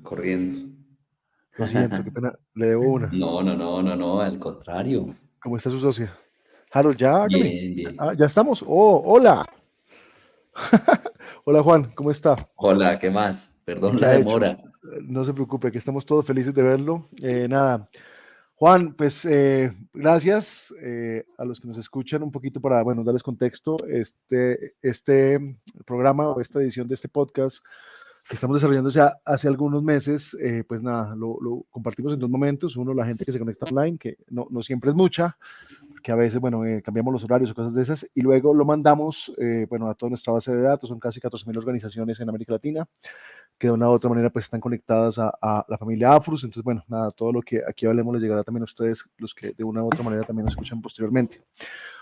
corriendo. Lo siento, qué pena, le debo una. No, no, no, no, no, al contrario. ¿Cómo está su socia? Harold, ya hágale. Bien, bien. Ah, ya estamos. Oh, hola. Hola Juan, ¿cómo está? Hola, ¿qué más? Perdón ¿Qué la ha hecho? demora. No se preocupe, que estamos todos felices de verlo. Nada, Juan, pues gracias a los que nos escuchan un poquito para, bueno, darles contexto. Este programa o esta edición de este podcast que estamos desarrollando ya hace algunos meses, pues nada, lo compartimos en dos momentos. Uno, la gente que se conecta online, que no siempre es mucha, que a veces, bueno, cambiamos los horarios o cosas de esas, y luego lo mandamos, bueno, a toda nuestra base de datos. Son casi 14.000 organizaciones en América Latina que de una u otra manera pues están conectadas a la familia Afrus. Entonces, bueno, nada, todo lo que aquí hablemos les llegará también a ustedes, los que de una u otra manera también nos escuchan posteriormente.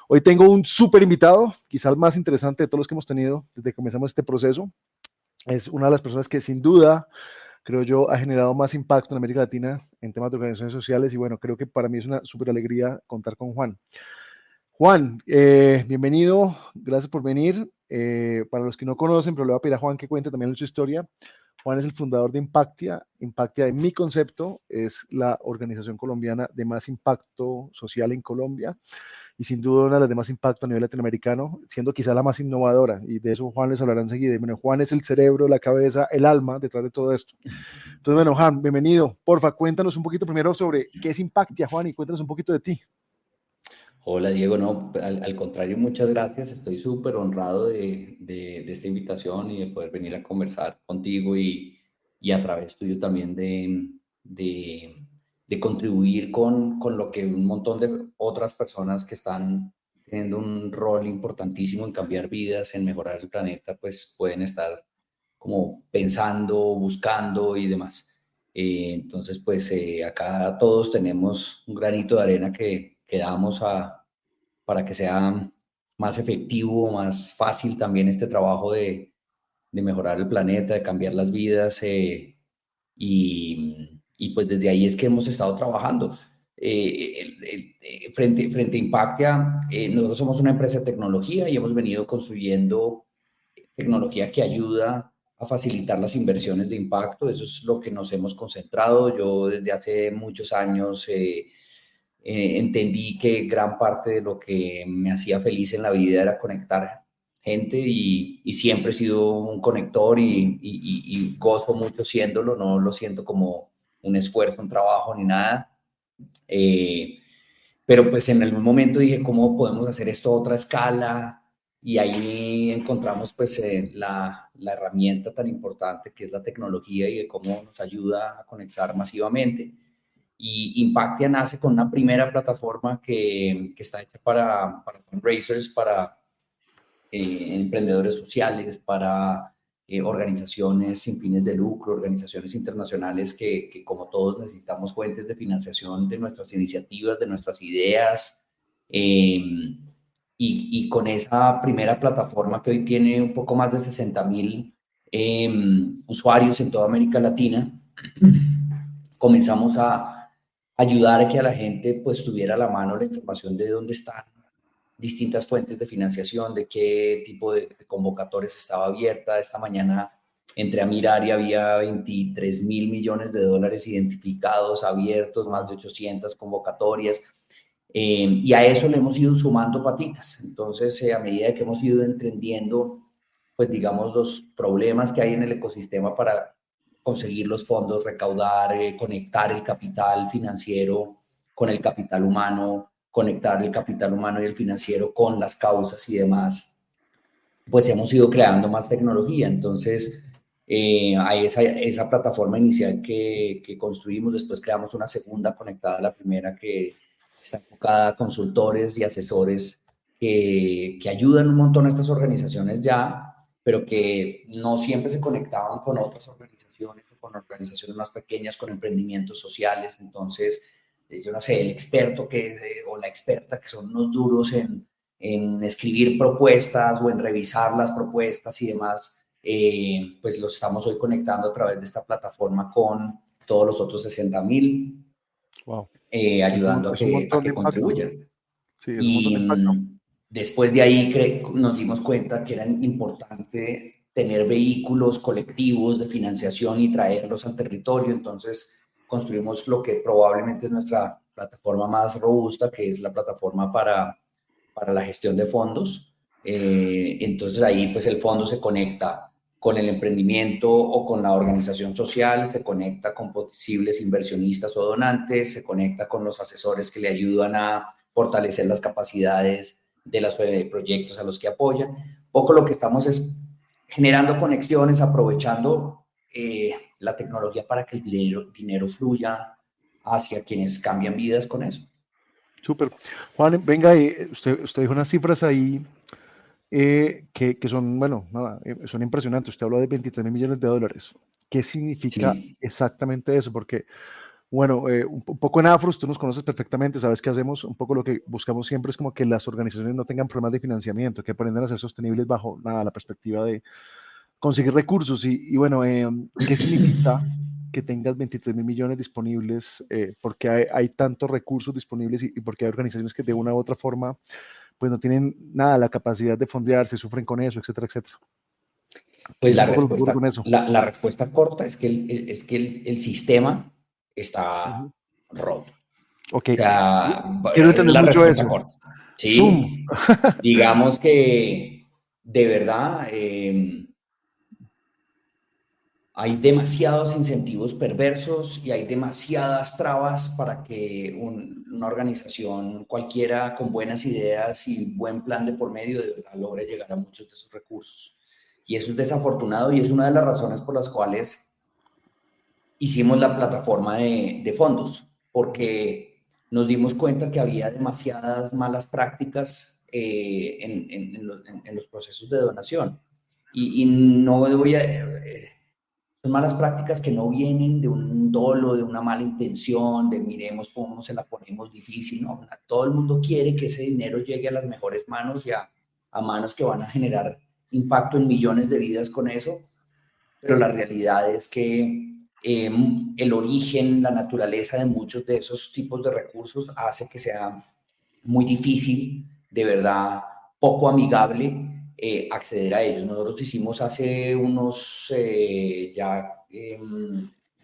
Hoy tengo un súper invitado, quizá el más interesante de todos los que hemos tenido desde que comenzamos este proceso. Es una de las personas que sin duda, creo yo, ha generado más impacto en América Latina en temas de organizaciones sociales, y bueno, creo que para mí es una súper alegría contar con Juan. Juan, bienvenido, gracias por venir. Para los que no conocen, pero le voy a pedir a Juan que cuente también su historia. Juan es el fundador de Impactia. Impactia, en mi concepto, es la organización colombiana de más impacto social en Colombia, y sin duda una de las de más impacto a nivel latinoamericano, siendo quizá la más innovadora, y de eso Juan les hablará enseguida. Bueno, Juan es el cerebro, la cabeza, el alma detrás de todo esto. Entonces, bueno, Juan, bienvenido. Porfa, cuéntanos un poquito primero sobre qué es Impactia, Juan, y cuéntanos un poquito de ti. Hola, Diego. No, al contrario, muchas gracias. Estoy súper honrado de esta invitación y de poder venir a conversar contigo y a través tuyo también de contribuir con lo que un montón de otras personas que están teniendo un rol importantísimo en cambiar vidas, en mejorar el planeta, pues pueden estar como pensando, buscando y demás. Entonces, pues acá todos tenemos un granito de arena que damos para que sea más efectivo, más fácil también este trabajo de mejorar el planeta, de cambiar las vidas. Y pues desde ahí es que hemos estado trabajando. Frente a Impactia, nosotros somos una empresa de tecnología y hemos venido construyendo tecnología que ayuda a facilitar las inversiones de impacto. Eso es lo que nos hemos concentrado. Yo desde hace muchos años entendí que gran parte de lo que me hacía feliz en la vida era conectar gente y siempre he sido un conector y gozo mucho siéndolo. No lo siento como un esfuerzo, un trabajo ni nada. Eh, pero pues en algún momento dije, ¿cómo podemos hacer esto a otra escala? Y ahí encontramos pues la herramienta tan importante que es la tecnología y de cómo nos ayuda a conectar masivamente. Y Impactia nace con una primera plataforma que está hecha para fundraisers, para emprendedores sociales, para organizaciones sin fines de lucro, organizaciones internacionales que como todos necesitamos fuentes de financiación de nuestras iniciativas, de nuestras ideas. Eh, y con esa primera plataforma que hoy tiene un poco más de 60,000 usuarios en toda América Latina, comenzamos a ayudar a que a la gente pues tuviera a la mano la información de dónde están distintas fuentes de financiación, de qué tipo de convocatorias estaba abierta. Esta mañana entré a mirar y había 23,000 millones de dólares identificados, abiertos, más de 800 convocatorias. Y a eso le hemos ido sumando patitas. Entonces, a medida que hemos ido entendiendo, pues digamos, los problemas que hay en el ecosistema para conseguir los fondos, recaudar, conectar el capital financiero con el capital humano, conectar el capital humano y el financiero con las causas y demás, pues hemos ido creando más tecnología. Entonces, hay esa plataforma inicial que construimos, después creamos una segunda conectada a la primera que está enfocada a consultores y asesores que ayudan un montón a estas organizaciones ya, pero que no siempre se conectaban con otras organizaciones o con organizaciones más pequeñas, con emprendimientos sociales. Entonces, yo no sé, el experto o la experta que son unos duros en escribir propuestas o en revisar las propuestas y demás, pues los estamos hoy conectando a través de esta plataforma con todos los otros 60,000, Wow. ayudando a Es un montón de que impacto. contribuyan. Sí, es un montón Y de impacto. después de ahí nos dimos cuenta que era importante tener vehículos colectivos de financiación y traerlos al territorio. Entonces, construimos lo que probablemente es nuestra plataforma más robusta, que es la plataforma para la gestión de fondos. Entonces, ahí pues el fondo se conecta con el emprendimiento o con la organización social, se conecta con posibles inversionistas o donantes, se conecta con los asesores que le ayudan a fortalecer las capacidades de los proyectos a los que apoyan. Poco lo que estamos es generando conexiones, aprovechando la tecnología para que el dinero fluya hacia quienes cambian vidas con eso. Súper. Juan, venga, usted dijo unas cifras ahí que son, bueno, nada, son impresionantes. Usted habló de 23.000 millones de dólares. ¿Qué significa Sí. exactamente eso? Porque, bueno, un poco en Afros, tú nos conoces perfectamente, sabes qué hacemos, un poco lo que buscamos siempre es como que las organizaciones no tengan problemas de financiamiento, que aprendan a ser sostenibles bajo nada, la perspectiva de conseguir recursos. Y bueno, ¿qué significa que tengas 23.000 millones disponibles? Porque hay tantos recursos disponibles y porque hay organizaciones que de una u otra forma pues no tienen nada, la capacidad de fondearse, sufren con eso, etcétera, etcétera. ¿Qué Pues es un poco lo que ocurre con eso? la respuesta corta es que el sistema Ujú. está roto. Ok, O sea, quiero entender la mucho respuesta eso. corta. Zoom. Sí, digamos que de verdad hay demasiados incentivos perversos y hay demasiadas trabas para que una organización cualquiera con buenas ideas y buen plan de por medio de verdad logre llegar a muchos de esos recursos. Y eso es desafortunado y es una de las razones por las cuales hicimos la plataforma de fondos, porque nos dimos cuenta que había demasiadas malas prácticas en los procesos de donación. Y no voy a... son malas prácticas que no vienen de un dolo, de una mala intención, de miremos cómo se la ponemos difícil. No, todo el mundo quiere que ese dinero llegue a las mejores manos y a manos que van a generar impacto en millones de vidas con eso, pero la realidad es que el origen, la naturaleza de muchos de esos tipos de recursos hace que sea muy difícil, de verdad, poco amigable acceder a ellos. Nosotros hicimos hace unos ya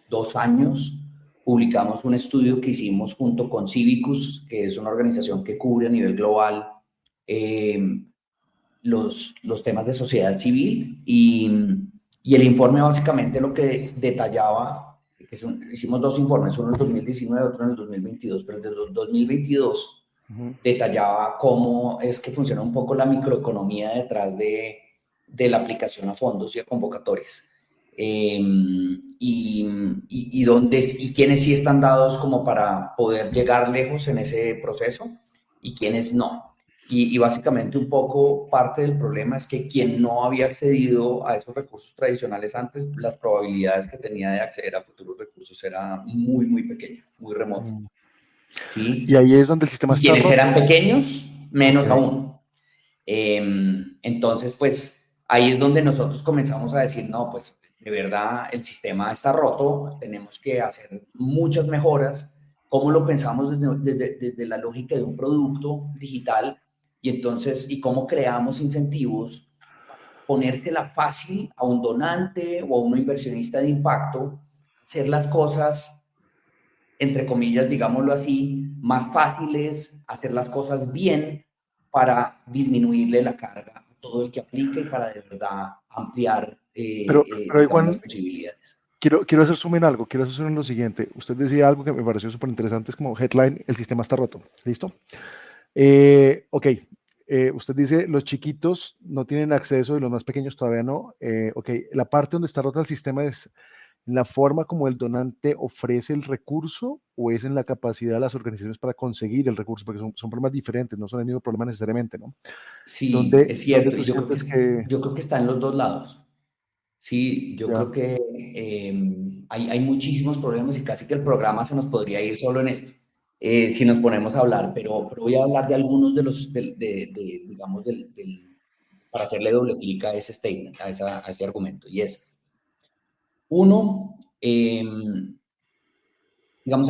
2 años, publicamos un estudio que hicimos junto con Civicus, que es una organización que cubre a nivel global eh, los temas de sociedad civil y el informe básicamente lo que detallaba, hicimos 2 informes, uno en el 2019 otro en el 2022, pero el de 2022 detallaba cómo es que funciona un poco la microeconomía detrás de la aplicación a fondos y a convocatorias. Y quiénes sí están dados como para poder llegar lejos en ese proceso y quiénes no. Y básicamente un poco parte del problema es que quien no había accedido a esos recursos tradicionales antes, las probabilidades que tenía de acceder a futuros recursos era muy, muy pequeña, muy remota. Mm. Y ¿Sí? ahí es donde el sistema Y está quienes roto. eran pequeños, Ok. menos aún. Entonces, pues ahí es donde nosotros comenzamos a decir, no, pues de verdad el sistema está roto, tenemos que hacer muchas mejoras. ¿Cómo lo pensamos desde la lógica de un producto digital? Y entonces, ¿y cómo creamos incentivos para ponérsela fácil a un donante o a un inversionista de impacto, hacer las cosas entre comillas, digámoslo así, más fáciles, hacer las cosas bien para disminuirle la carga a todo el que aplica y para de verdad ampliar, Pero ahí, digamos, las Juan, posibilidades? quiero hacer zoom en algo, quiero hacer zoom en lo siguiente. Usted decía algo que me pareció súper interesante, es como headline, el sistema está roto. ¿Listo? Ok, usted dice, los chiquitos no tienen acceso y los más pequeños todavía no. Ok, la parte donde está rota el sistema es en la forma como el donante ofrece el recurso o es en la capacidad de las organizaciones para conseguir el recurso, porque son problemas diferentes, no son el mismo problema necesariamente, ¿no? Sí, ¿Dónde, es dónde cierto, tú y sientes que yo creo que está en los dos lados. Sí, yo ya, creo que hay muchísimos problemas y casi que el programa se nos podría ir solo en esto, si nos ponemos a hablar, pero voy a hablar de algunos de los, digamos, para hacerle doble clic a ese statement, a ese argumento. Y es, uno, digamos,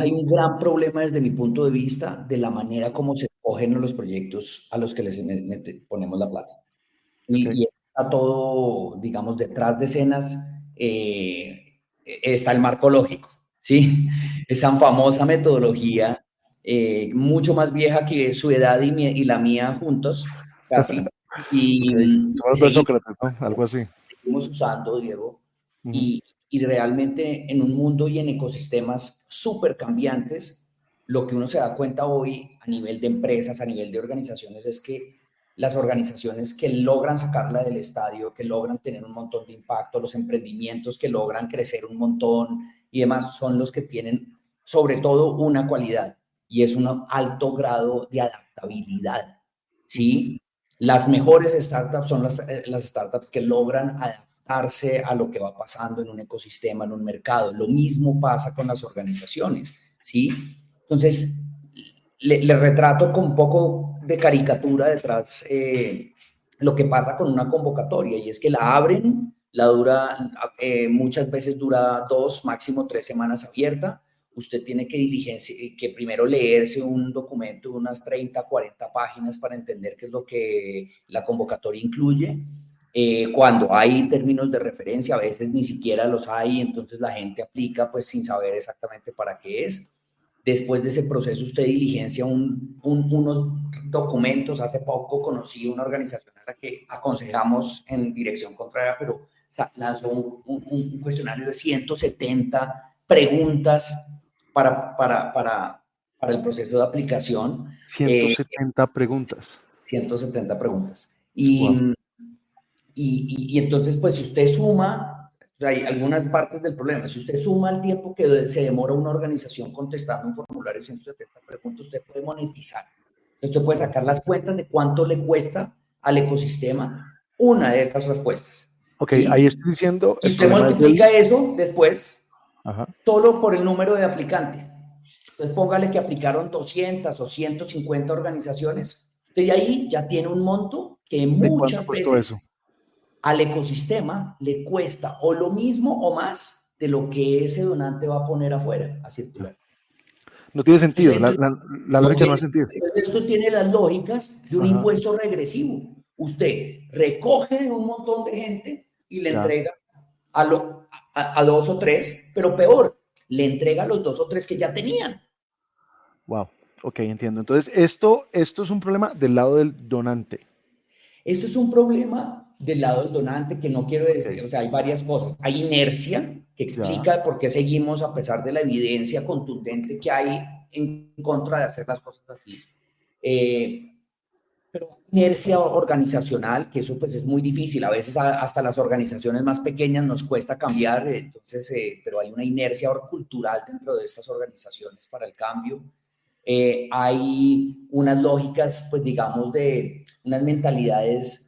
hay un gran problema desde mi punto de vista de la manera como se escogen los proyectos a los que les ponemos la plata. ok, está todo, digamos, detrás de escenas, está el marco lógico, ¿sí? Esa famosa metodología, mucho más vieja que su edad y la mía juntos, casi, Ok, y son los de Sócrates, ¿no? Algo así. seguimos usando, Diego, Ujú. y realmente en un mundo y en ecosistemas súper cambiantes, lo que uno se da cuenta hoy a nivel de empresas, a nivel de organizaciones, es que las organizaciones que logran sacarla del estadio, que logran tener un montón de impacto, los emprendimientos que logran crecer un montón y demás, son los que tienen sobre todo una cualidad y es un alto grado de adaptabilidad, Ujú. ¿sí? Las mejores startups son las startups que logran adaptarse a lo que va pasando en un ecosistema, en un mercado. Lo mismo pasa con las organizaciones, ¿sí? Entonces, le retrato con un poco de caricatura detrás lo que pasa con una convocatoria y es que la abren, muchas veces dura 2, máximo 3 semanas abierta. Usted tiene que primero leerse un documento de unas 30, 40 páginas para entender qué es lo que la convocatoria incluye. Cuando hay términos de referencia, a veces ni siquiera los hay, entonces la gente aplica pues sin saber exactamente para qué es. Después de ese proceso, usted diligencia unos documentos. Hace poco conocí una organización a la que aconsejamos en dirección contraria, pero lanzó un cuestionario de 170 preguntas para el proceso de aplicación. ciento Eh, setenta preguntas. 170 preguntas. Y, Wow. y entonces, pues si usted suma, hay algunas partes del problema, si usted suma el tiempo que se demora una organización contestando un formulario de 170 preguntas, usted puede monetizar. Usted puede sacar las cuentas de cuánto le cuesta al ecosistema una de estas respuestas. Ok, ahí ¿Sí? estoy diciendo, Y el usted problema es del... multiplica eso después Ajá, solo por el número de aplicantes. Entonces póngale que aplicaron 200 o 150 organizaciones. Usted de ahí ya tiene un monto que ¿de cuánto muchas costó eso? veces al ecosistema le cuesta o lo mismo o más de lo que ese donante va a poner afuera a circular. No tiene sentido, Entonces, la no lógica no tiene, hace sentido. esto tiene las lógicas de un Ajá, impuesto regresivo. Usted recoge un montón de gente y le ya, entrega a dos o tres, pero peor, le entrega a los dos o tres que ya tenían. wow, ok, entiendo. Entonces, esto es un problema del lado del donante. Esto es un problema del lado del donante que no quiero decir, Ok, o sea, hay varias cosas. Hay inercia que ya, explica por qué seguimos a pesar de la evidencia contundente que hay en contra de hacer las cosas así. Eh, pero inercia organizacional, que eso pues es muy difícil. A veces hasta las organizaciones más pequeñas nos cuesta cambiar, entonces, pero hay una inercia cultural dentro de estas organizaciones para el cambio. Hay unas lógicas, pues digamos, de unas mentalidades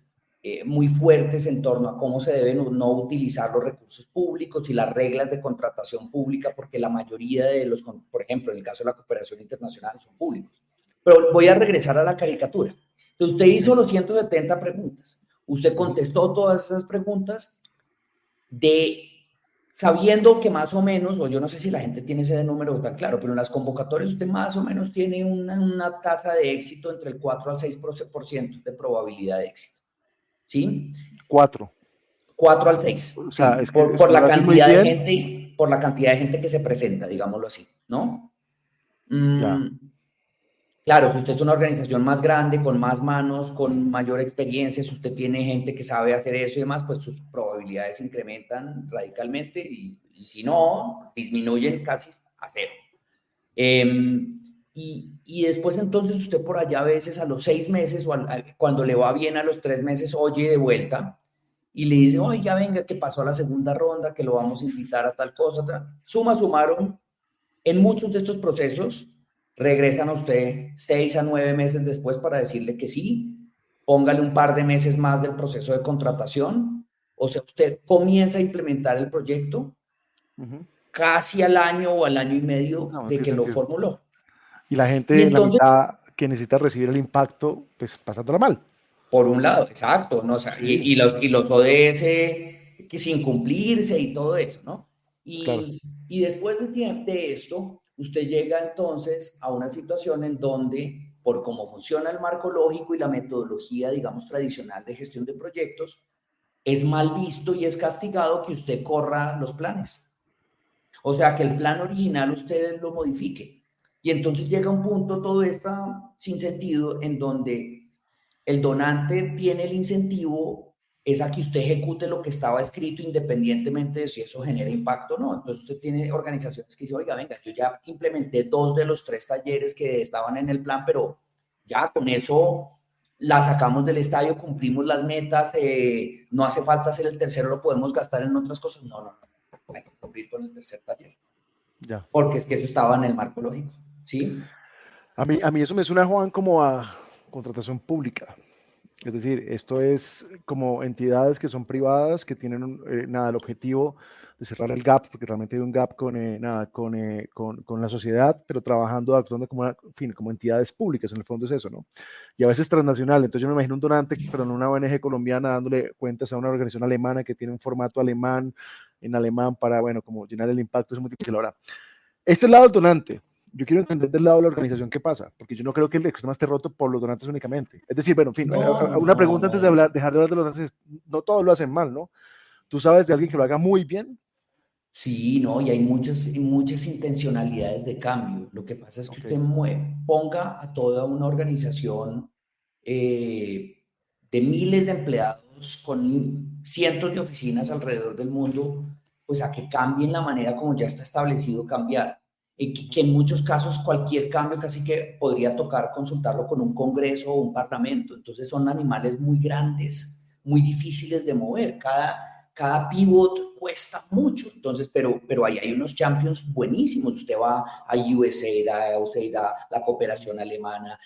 muy fuertes en torno a cómo se deben o no utilizar los recursos públicos y las reglas de contratación pública, porque la mayoría de los, por ejemplo, en el caso de la cooperación internacional, son públicos. Pero voy a regresar a la caricatura. Entonces, usted ok. hizo los 170 preguntas, usted Ujú. contestó todas esas preguntas de sabiendo que más o menos, o yo no sé si la gente tiene ese número tan claro, pero en las convocatorias usted más o menos tiene una tasa de éxito entre el 4 al 6% de probabilidad de éxito. ¿Sí? 4. 4 al 6, O sea, sí, es que por si no la lo haces muy cantidad de bien, gente, por la cantidad de gente que se presenta, digámoslo así, ¿no? ya, Mm, Claro, si usted es una organización más grande, con más manos, con mayor experiencia, si usted tiene gente que sabe hacer eso y demás, pues sus probabilidades incrementan radicalmente y si no, disminuyen casi a cero. Y después entonces usted por allá a veces a los 6 meses o cuando le va bien a los 3 meses oye de vuelta y le dice, oiga, venga, que pasó a la segunda ronda, que lo vamos a invitar a tal cosa. Sumaron, en muchos de estos procesos regresan a usted 6 a 9 meses después para decirle que sí, póngale un par de meses más del proceso de contratación, o sea, usted comienza a implementar el proyecto ujú. casi al año o al año y medio No, no de tiene que lo sentido. formuló. Y la Y gente, la entonces, mitad que necesita recibir el impacto, pues pasándola mal. por un lado, exacto, ¿no? O sea, Sí, y los ODS que sin cumplirse y todo eso, ¿no? claro. Y después de esto, usted llega entonces a una situación en donde, por cómo funciona el marco lógico y la metodología, digamos, tradicional de gestión de proyectos, es mal visto y es castigado que usted corra los planes. O sea, que el plan original usted lo modifique. Y entonces llega un punto, todo está sin sentido, en donde el donante tiene el incentivo es a que usted ejecute lo que estaba escrito independientemente de si eso genera impacto o no. Entonces usted tiene organizaciones que dicen, oiga, venga, yo ya implementé 2 de los 3 talleres que estaban en el plan, pero ya con eso la sacamos del estadio, cumplimos las metas, no hace falta hacer el tercero, lo podemos gastar en otras cosas. No, no, no, hay que cumplir con el tercer taller, Ya. porque es que eso estaba en el marco lógico, ¿sí? A mí eso me suena, Juan, como a contratación pública. Es decir, esto es como entidades que son privadas, que tienen nada, el objetivo de cerrar el gap, porque realmente hay un gap con la sociedad, pero trabajando, actuando como, en fin, como entidades públicas, en el fondo es eso, ¿no? Y a veces transnacional. Entonces yo me imagino un donante, pero en una ONG colombiana, dándole cuentas a una organización alemana que tiene un formato alemán, en alemán, para, bueno, como llenar el impacto, es muy difícil. Ahora, este lado del donante, yo quiero entender del lado de la organización qué pasa, porque yo no creo que el ecosistema esté roto por los donantes únicamente. Es decir, bueno, en fin, No, no, una no, pregunta no. antes de hablar, dejar de hablar de los donantes, no todos lo hacen mal, ¿no? ¿Tú sabes de alguien que lo haga muy bien? Sí, no, y hay muchas intencionalidades de cambio. Lo que pasa es que Ok, usted ponga a toda una organización eh, de miles de empleados con cientos de oficinas alrededor del mundo, pues a que cambien la manera como ya está establecido cambiar. Y que en muchos casos cualquier cambio casi que podría tocar consultarlo con un congreso o un parlamento. Entonces son animales muy grandes, muy difíciles de mover. Cada pivot cuesta mucho, entonces, pero ahí hay unos champions buenísimos. Usted va a USAID, usted da la cooperación alemana,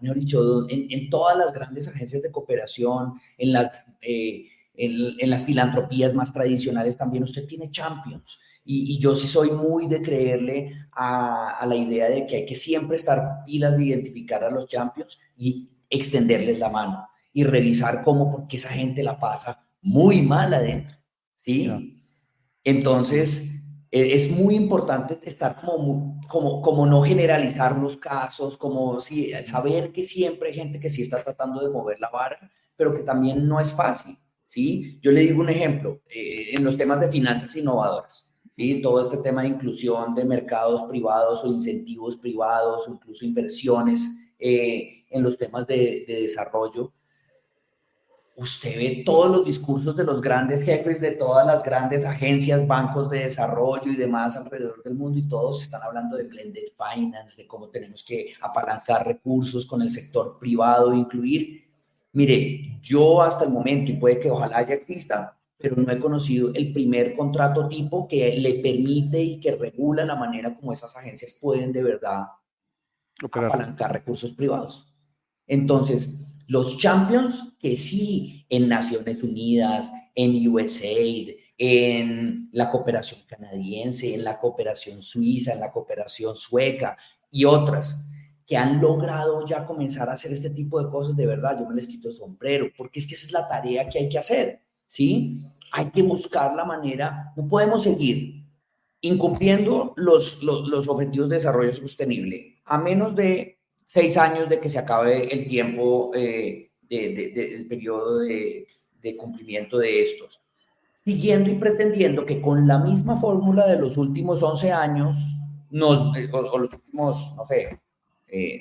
mejor dicho, en todas las grandes agencias de cooperación, en las filantropías más tradicionales también usted tiene champions. Y yo sí soy muy de creerle a la idea de que hay que siempre estar pilas de identificar a los champions y extenderles la mano y revisar cómo, porque esa gente la pasa muy mal adentro, ya. ¿sí? Entonces, es muy importante estar como no generalizar los casos, como sí, saber que siempre hay gente que sí está tratando de mover la vara, pero que también no es fácil, ¿sí? Yo le digo un ejemplo, en los temas de finanzas innovadoras, ¿sí? Todo este tema de inclusión de mercados privados o incentivos privados, o incluso inversiones en los temas de desarrollo. Usted ve todos los discursos de los grandes jefes de todas las grandes agencias, bancos de desarrollo y demás alrededor del mundo y todos están hablando de blended finance, de cómo tenemos que apalancar recursos con el sector privado, incluir. Mire, yo hasta el momento, y puede que ojalá ya exista, pero no he conocido el primer contrato tipo que le permite y que regula la manera como esas agencias pueden de verdad Operar. apalancar recursos privados. Entonces, los champions que sí en Naciones Unidas, en USAID, en la cooperación canadiense, en la cooperación suiza, en la cooperación sueca y otras que han logrado ya comenzar a hacer este tipo de cosas, de verdad, yo me les quito el sombrero, porque es que esa es la tarea que hay que hacer, ¿sí? Hay que buscar la manera, no podemos seguir incumpliendo los objetivos de desarrollo sostenible a menos de 6 años de que se acabe el tiempo del periodo de cumplimiento de estos, siguiendo y pretendiendo que con la misma fórmula de los últimos 11 años, o los últimos, no sé,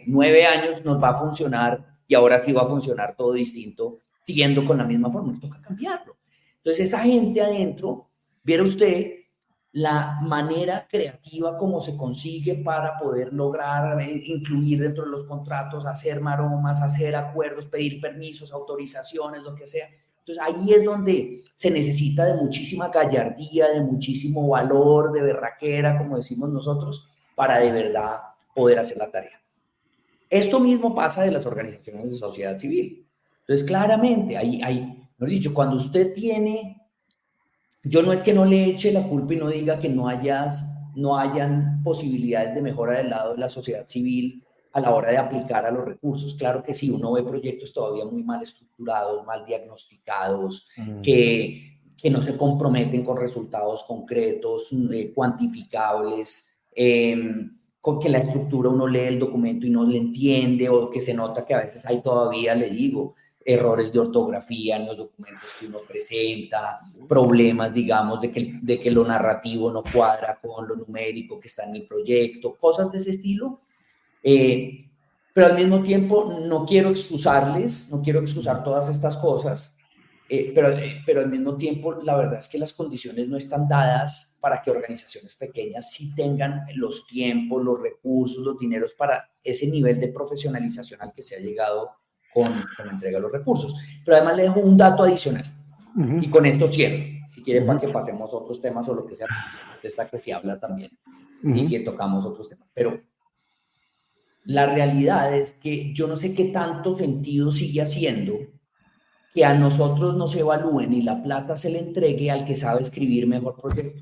9 años nos va a funcionar y ahora sí va a funcionar todo distinto, siguiendo con la misma fórmula. Toca cambiarlo. Entonces, esa gente adentro, viera usted la manera creativa como se consigue para poder lograr incluir dentro de los contratos, hacer maromas, hacer acuerdos, pedir permisos, autorizaciones, lo que sea. Entonces ahí es donde se necesita de muchísima gallardía, de muchísimo valor, de berraquera, como decimos nosotros, para de verdad poder hacer la tarea. Esto mismo pasa de las organizaciones de sociedad civil. Entonces, claramente, no he dicho, cuando usted tiene, yo no es que no le eche la culpa y no diga que no hayan posibilidades de mejora del lado de la sociedad civil a la hora de aplicar a los recursos. Claro que sí, uno ve proyectos todavía muy mal estructurados, mal diagnosticados, que no se comprometen con resultados concretos, cuantificables, con que la estructura uno lee el documento y no le entiende, o que se nota que a veces hay todavía, le digo, errores de ortografía en los documentos que uno presenta, problemas, digamos, de que lo narrativo no cuadra con lo numérico que está en el proyecto, cosas de ese estilo. Pero al mismo tiempo no quiero excusarles, no quiero excusar todas estas cosas, pero al mismo tiempo la verdad es que las condiciones no están dadas para que organizaciones pequeñas sí tengan los tiempos, los recursos, los dineros para ese nivel de profesionalización al que se ha llegado con la entrega de los recursos. Pero además le dejo un dato adicional y con esto cierro, si quiere, para que pasemos a otros temas o lo que sea, está que se habla también y que tocamos otros temas. Pero la realidad es que yo no sé qué tanto sentido sigue haciendo que a nosotros nos evalúen y la plata se le entregue al que sabe escribir mejor proyecto.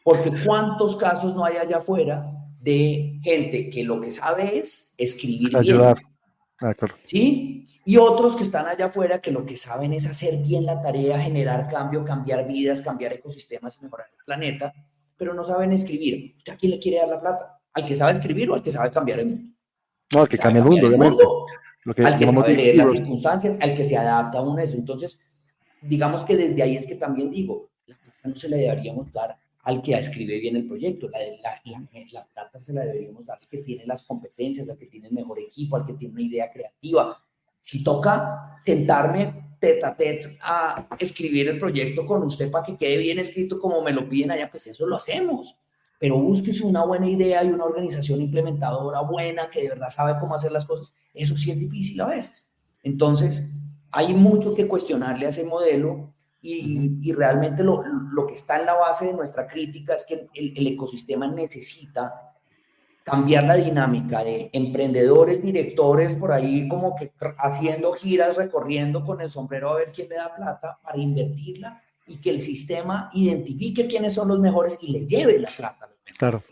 Porque cuántos casos no hay allá afuera de gente que lo que sabe es escribir Ayudar. bien, Claro. ¿sí? Y otros que están allá afuera que lo que saben es hacer bien la tarea, generar cambio, cambiar vidas, cambiar ecosistemas y mejorar el planeta, pero no saben escribir. ¿Usted a quién le quiere dar la plata? ¿Al que sabe escribir o al que sabe cambiar el mundo? No, Al que que sabe cambia el cambiar mundo, el obviamente. mundo, Lo que al que llamamos sabe Deep leer las Heroes. circunstancias, al que se adapta a un eso. Entonces, digamos que desde ahí es que también digo, la plata no se la deberíamos dar al que escribe bien el proyecto, la plata se la deberíamos dar al que tiene las competencias, al que tiene el mejor equipo, al que tiene una idea creativa. Si toca sentarme tete a tete a escribir el proyecto con usted para que quede bien escrito como me lo piden allá, pues eso lo hacemos. Pero búsquese una buena idea y una organización implementadora buena que de verdad sabe cómo hacer las cosas. Eso sí es difícil a veces. Entonces, hay mucho que cuestionarle a ese modelo y realmente lo que está en la base de nuestra crítica es que el ecosistema necesita cambiar la dinámica de emprendedores, directores por ahí como que haciendo giras, recorriendo con el sombrero a ver quién le da plata para invertirla y que el sistema identifique quiénes son los mejores y le lleve la plata a los mejores. Claro.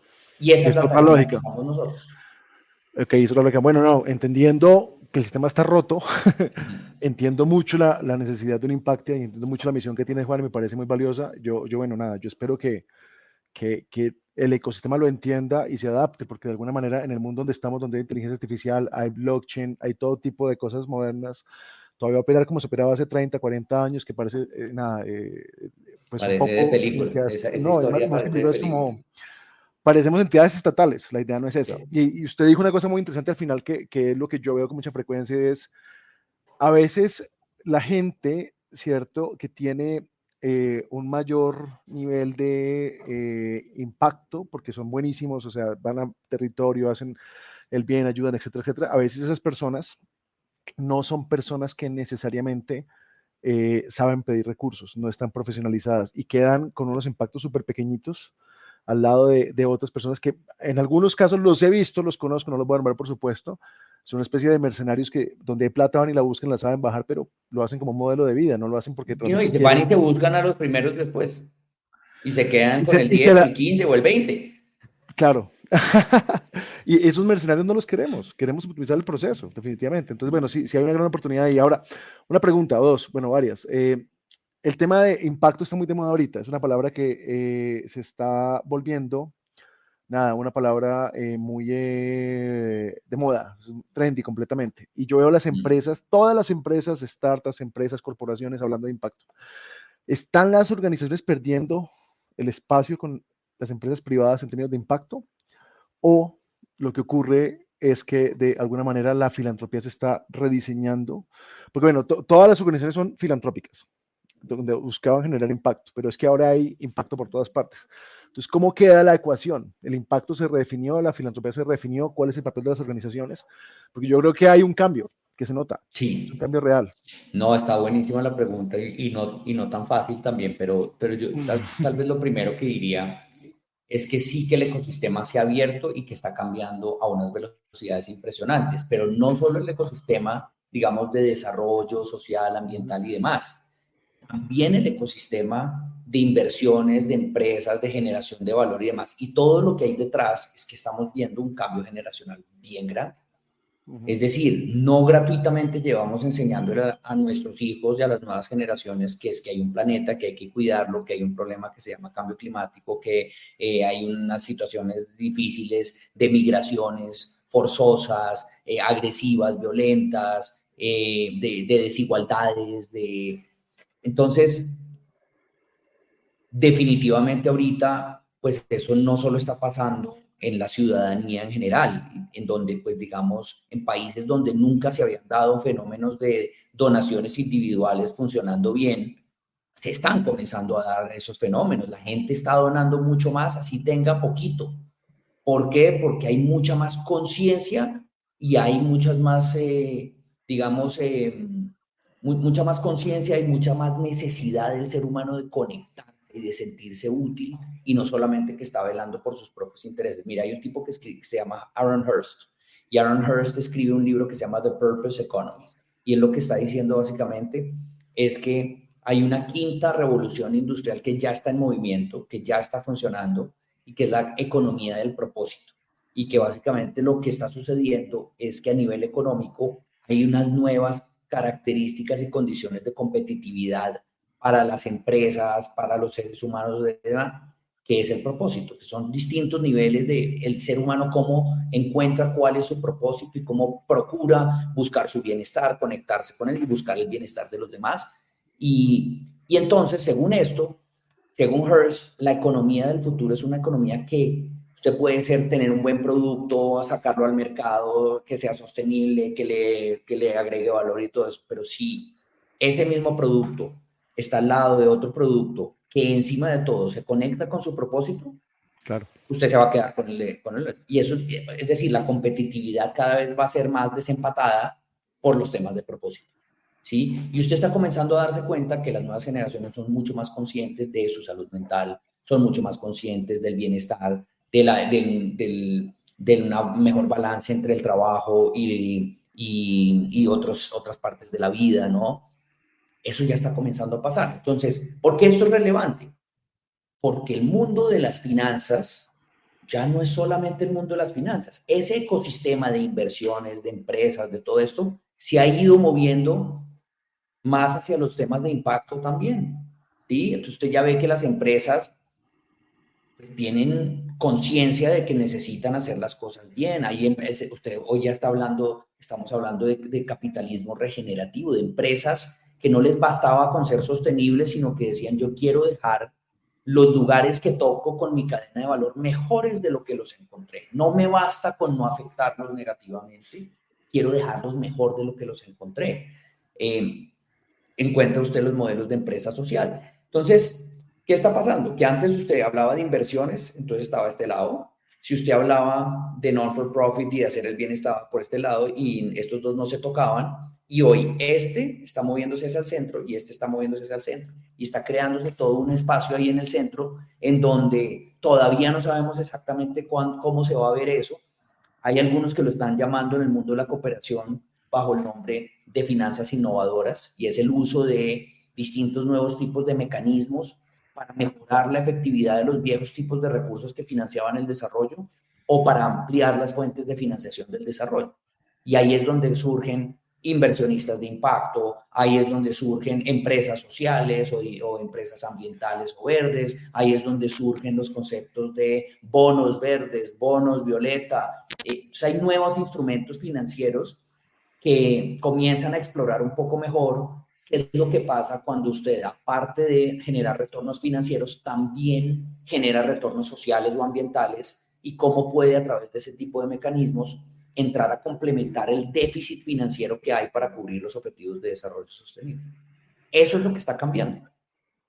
Y esa es Es la toda tarea en la que lógica. estamos nosotros. Ok, eso es la lógica. Bueno, no, entendiendo que el sistema está roto, entiendo mucho la necesidad de un impacto y entiendo mucho la misión que tiene Juan y me parece muy valiosa. Bueno, nada, yo espero que el ecosistema lo entienda y se adapte, porque de alguna manera en el mundo donde estamos, donde hay inteligencia artificial, hay blockchain, hay todo tipo de cosas modernas, todavía operar como se operaba hace 30, 40 años, que parece, nada, pues un Parece de poco, película, esa no, historia más que parece de película es película. como, parecemos entidades estatales, la idea no es esa. Sí. Y usted dijo una cosa muy interesante al final, que es lo que yo veo con mucha frecuencia, es a veces la gente, ¿cierto?, que tiene un mayor nivel de impacto, porque son buenísimos, o sea, van a territorio, hacen el bien, ayudan, etcétera, etcétera. A veces esas personas no son personas que necesariamente saben pedir recursos, no están profesionalizadas y quedan con unos impactos súper pequeñitos al lado de otras personas que en algunos casos los he visto, los conozco, no los voy a nombrar por supuesto, son una especie de mercenarios que donde hay plata van y la buscan, la saben bajar, pero lo hacen como modelo de vida, no lo hacen porque Y, no, y realmente se van y quieren. se buscan a los primeros después. Y se quedan Y con se, el y se 10 o el la, 15 o el 20. claro. Y esos mercenarios no los queremos, queremos optimizar el proceso, definitivamente. Entonces, bueno, sí, sí hay una gran oportunidad. Y ahora, una pregunta, o dos, bueno, varias. El tema de impacto está muy de moda ahorita, es una palabra que se está volviendo, nada, una palabra muy de moda, es trendy completamente. Y yo veo las empresas, todas las empresas, startups, empresas, corporaciones hablando de impacto. ¿Están las organizaciones perdiendo el espacio con las empresas privadas en términos de impacto? ¿O lo que ocurre es que de alguna manera la filantropía se está rediseñando? Porque bueno, todas las organizaciones son filantrópicas, donde buscaban generar impacto, pero es que ahora hay impacto por todas partes. Entonces, ¿cómo queda la ecuación? ¿El impacto se redefinió? ¿La filantropía se redefinió? ¿Cuál es el papel de las organizaciones? Porque yo creo que hay un cambio que se nota, es un Sí, cambio real. no, está buenísima la pregunta y no tan fácil también, pero yo tal vez lo primero que diría es que sí que el ecosistema se ha abierto y que está cambiando a unas velocidades impresionantes, pero no solo el ecosistema, digamos, de desarrollo social, ambiental y demás, también el ecosistema de inversiones, de empresas, de generación de valor y demás. Y todo lo que hay detrás es que estamos viendo un cambio generacional bien grande. Es decir, no gratuitamente llevamos enseñándole a nuestros hijos y a las nuevas generaciones que es que hay un planeta, que hay que cuidarlo, que hay un problema que se llama cambio climático, que hay unas situaciones difíciles de migraciones forzosas, agresivas, violentas, de desigualdades, entonces, definitivamente ahorita, pues eso no solo está pasando en la ciudadanía en general, en donde, pues digamos, en países donde nunca se habían dado fenómenos de donaciones individuales funcionando bien, se están comenzando a dar esos fenómenos. La gente está donando mucho más, así tenga poquito. ¿Por qué? Porque hay mucha más conciencia y hay muchas más, digamos, mucha más conciencia y mucha más necesidad del ser humano de conectar y de sentirse útil y no solamente que está velando por sus propios intereses. Mira, hay un tipo que se llama Aaron Hurst y Aaron Hurst escribe un libro que se llama The Purpose Economy y él lo que está diciendo básicamente es que hay una quinta revolución industrial que ya está en movimiento, que ya está funcionando y que es la economía del propósito y que básicamente lo que está sucediendo es que a nivel económico hay unas nuevas características y condiciones de competitividad para las empresas, para los seres humanos de edad, que es el propósito, que son distintos niveles de el ser humano, cómo encuentra cuál es su propósito y cómo procura buscar su bienestar, conectarse con él y buscar el bienestar de los demás. Y entonces, según esto, según Hearst, la economía del futuro es una economía que usted puede tener un buen producto, sacarlo al mercado, que sea sostenible, que le agregue valor y todo eso, pero si ese mismo producto está al lado de otro producto que encima de todo se conecta con su propósito, Claro. usted se va a quedar con el y eso, es decir, la competitividad cada vez va a ser más desempatada por los temas de propósito. ¿Sí? Y usted está comenzando a darse cuenta que las nuevas generaciones son mucho más conscientes de su salud mental, son mucho más conscientes del bienestar, de una mejor balance entre el trabajo y otras partes de la vida, ¿no? Eso ya está comenzando a pasar. Entonces, ¿por qué esto es relevante? Porque el mundo de las finanzas ya no es solamente el mundo de las finanzas. Ese ecosistema de inversiones, de empresas, de todo esto, se ha ido moviendo más hacia los temas de impacto también. ¿Sí? Entonces usted ya ve que las empresas pues, tienen conciencia de que necesitan hacer las cosas bien. Ahí usted hoy ya está hablando, estamos hablando de capitalismo regenerativo, de empresas que no les bastaba con ser sostenibles, sino que decían, yo quiero dejar los lugares que toco con mi cadena de valor mejores de lo que los encontré. No me basta con no afectarlos negativamente, quiero dejarlos mejor de lo que los encontré. Encuentra usted los modelos de empresa social. Entonces, ¿qué está pasando? Que antes usted hablaba de inversiones, entonces estaba este lado. Si usted hablaba de non-for-profit y de hacer el bien, estaba por este lado y estos dos no se tocaban. Y hoy este está moviéndose hacia el centro y este está moviéndose hacia el centro. Y está creándose todo un espacio ahí en el centro en donde todavía no sabemos exactamente cómo se va a ver eso. Hay algunos que lo están llamando en el mundo de la cooperación bajo el nombre de finanzas innovadoras y es el uso de distintos nuevos tipos de mecanismos para mejorar la efectividad de los viejos tipos de recursos que financiaban el desarrollo o para ampliar las fuentes de financiación del desarrollo. Y ahí es donde surgen inversionistas de impacto, ahí es donde surgen empresas sociales o empresas ambientales o verdes, ahí es donde surgen los conceptos de bonos verdes, bonos violeta. O sea, hay nuevos instrumentos financieros que comienzan a explorar un poco mejor qué es lo que pasa cuando usted, aparte de generar retornos financieros, también genera retornos sociales o ambientales y cómo puede a través de ese tipo de mecanismos entrar a complementar el déficit financiero que hay para cubrir los objetivos de desarrollo sostenible. Eso es lo que está cambiando.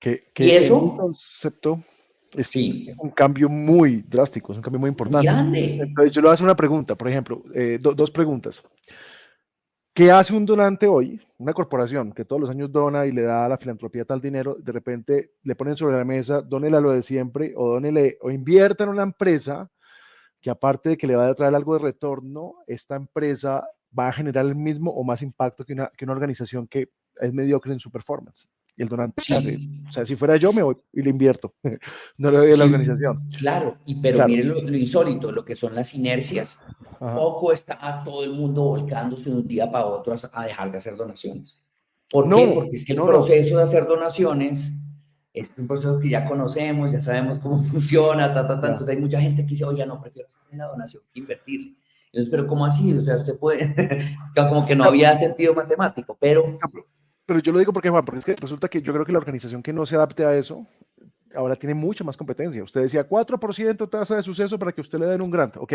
Y Que en mi eso, concepto es sí, un cambio muy drástico, es un cambio muy muy importante. grande. Entonces yo le voy a hacer una pregunta, por ejemplo, dos preguntas. ¿Qué hace un donante hoy? Una corporación que todos los años dona y le da a la filantropía tal dinero, de repente le ponen sobre la mesa, dónele a lo de siempre o dónele o invierta en una empresa que aparte de que le va a traer algo de retorno, esta empresa va a generar el mismo o más impacto que una organización que es mediocre en su performance. Y el donante hace, Sí, o sea, si fuera yo me voy y le invierto, no le doy a la sí, organización. claro, pero Claro, miren lo insólito, lo que son las inercias. ajá. Poco está todo el mundo volcándose de un día para otro a dejar de hacer donaciones. ¿Por qué? No, Porque es que el no, no, proceso de hacer donaciones es un proceso que ya conocemos, ya sabemos cómo funciona, ya, entonces hay mucha gente que dice, oye, no, prefiero hacer la donación que invertirle. Entonces, pero ¿cómo así? O sea, usted puede, como que no había sentido matemático, pero... Pero yo lo digo porque, Juan, porque es que resulta que yo creo que la organización que no se adapte a eso, ahora tiene mucha más competencia. Usted decía 4% tasa de suceso para que usted le den un grant. Ok,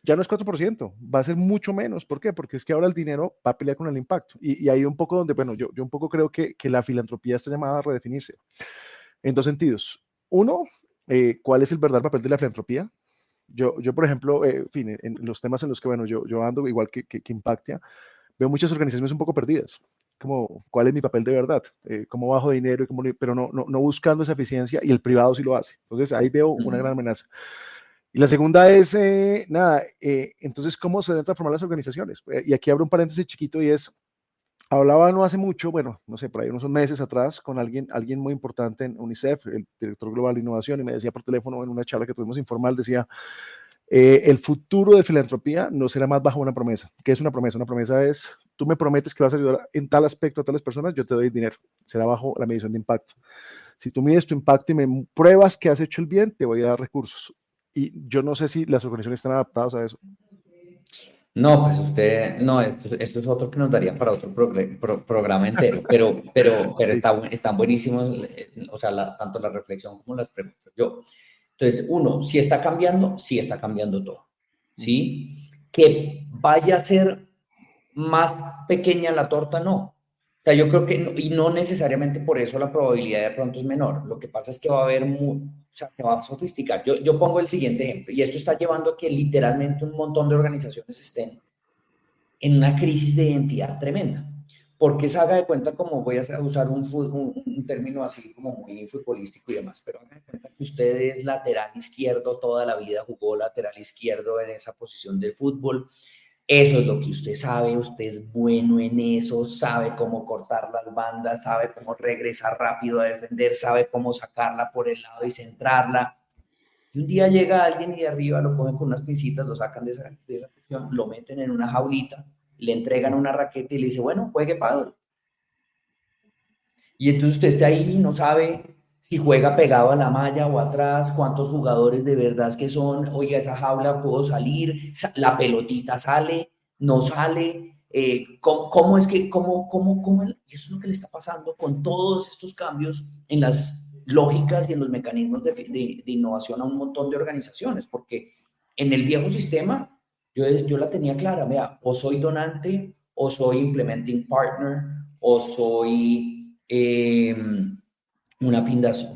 ya no es 4%, va a ser mucho menos. ¿Por qué? Porque es que ahora el dinero va a pelear con el impacto. Y ahí un poco donde, bueno, yo un poco creo que la filantropía está llamada a redefinirse en dos sentidos. Uno, ¿cuál es el verdadero papel de la filantropía? Yo por ejemplo, en fin, en los temas en los que, bueno, yo ando igual que Impactia, veo muchas organizaciones un poco perdidas. Como, ¿cuál es mi papel de verdad? ¿Cómo bajo dinero? Pero no buscando esa eficiencia y el privado sí lo hace. Entonces ahí veo una gran amenaza. Y la segunda es, nada, entonces, ¿cómo se deben transformar las organizaciones? Y aquí abro un paréntesis chiquito y es, hablaba no hace mucho, bueno, no sé, por ahí unos meses atrás, con alguien muy importante en UNICEF, el director global de innovación, y me decía por teléfono en una charla que tuvimos informal, decía, el futuro de filantropía no será más bajo una promesa. ¿Qué es una promesa? Una promesa es, tú me prometes que vas a ayudar en tal aspecto a tales personas, yo te doy dinero. Será bajo la medición de impacto. Si tú mides tu impacto y me pruebas que has hecho el bien, te voy a dar recursos. Y yo no sé si las organizaciones están adaptadas a eso. No, pues usted, no, esto es otro que nos daría para otro programa entero, pero Sí. están buenísimos, o sea, tanto la reflexión como las preguntas. Entonces, uno, si está cambiando, sí está cambiando todo, Ujú. ¿sí? Que vaya a ser más pequeña la torta, no. O sea, yo creo que, y no necesariamente por eso la probabilidad de pronto es menor. Lo que pasa es que va a haber, o sea, se va a sofisticar. Yo pongo el siguiente ejemplo, y esto está llevando a que literalmente un montón de organizaciones estén en una crisis de identidad tremenda. Porque se haga de cuenta, como voy a usar un término así como muy futbolístico y demás, pero haga de cuenta que usted es lateral izquierdo toda la vida, jugó lateral izquierdo en esa posición del fútbol, eso es lo que usted es bueno en eso, sabe cómo cortar las bandas, sabe cómo regresar rápido a defender, sabe cómo sacarla por el lado y centrarla. Y un día llega alguien y de arriba lo cogen con unas pincitas, lo sacan de esa posición, lo meten en una jaulita, le entregan una raqueta y le dice, bueno, juegue pádel. Y entonces usted está ahí, no sabe si juega pegado a la malla o atrás, cuántos jugadores de verdad que son, oiga, esa jaula puedo salir, la pelotita sale, no sale, ¿cómo es que, y eso es lo que le está pasando con todos estos cambios en las lógicas y en los mecanismos de innovación a un montón de organizaciones, porque en el viejo sistema yo la tenía clara, mira, o soy donante, o soy implementing partner, o soy una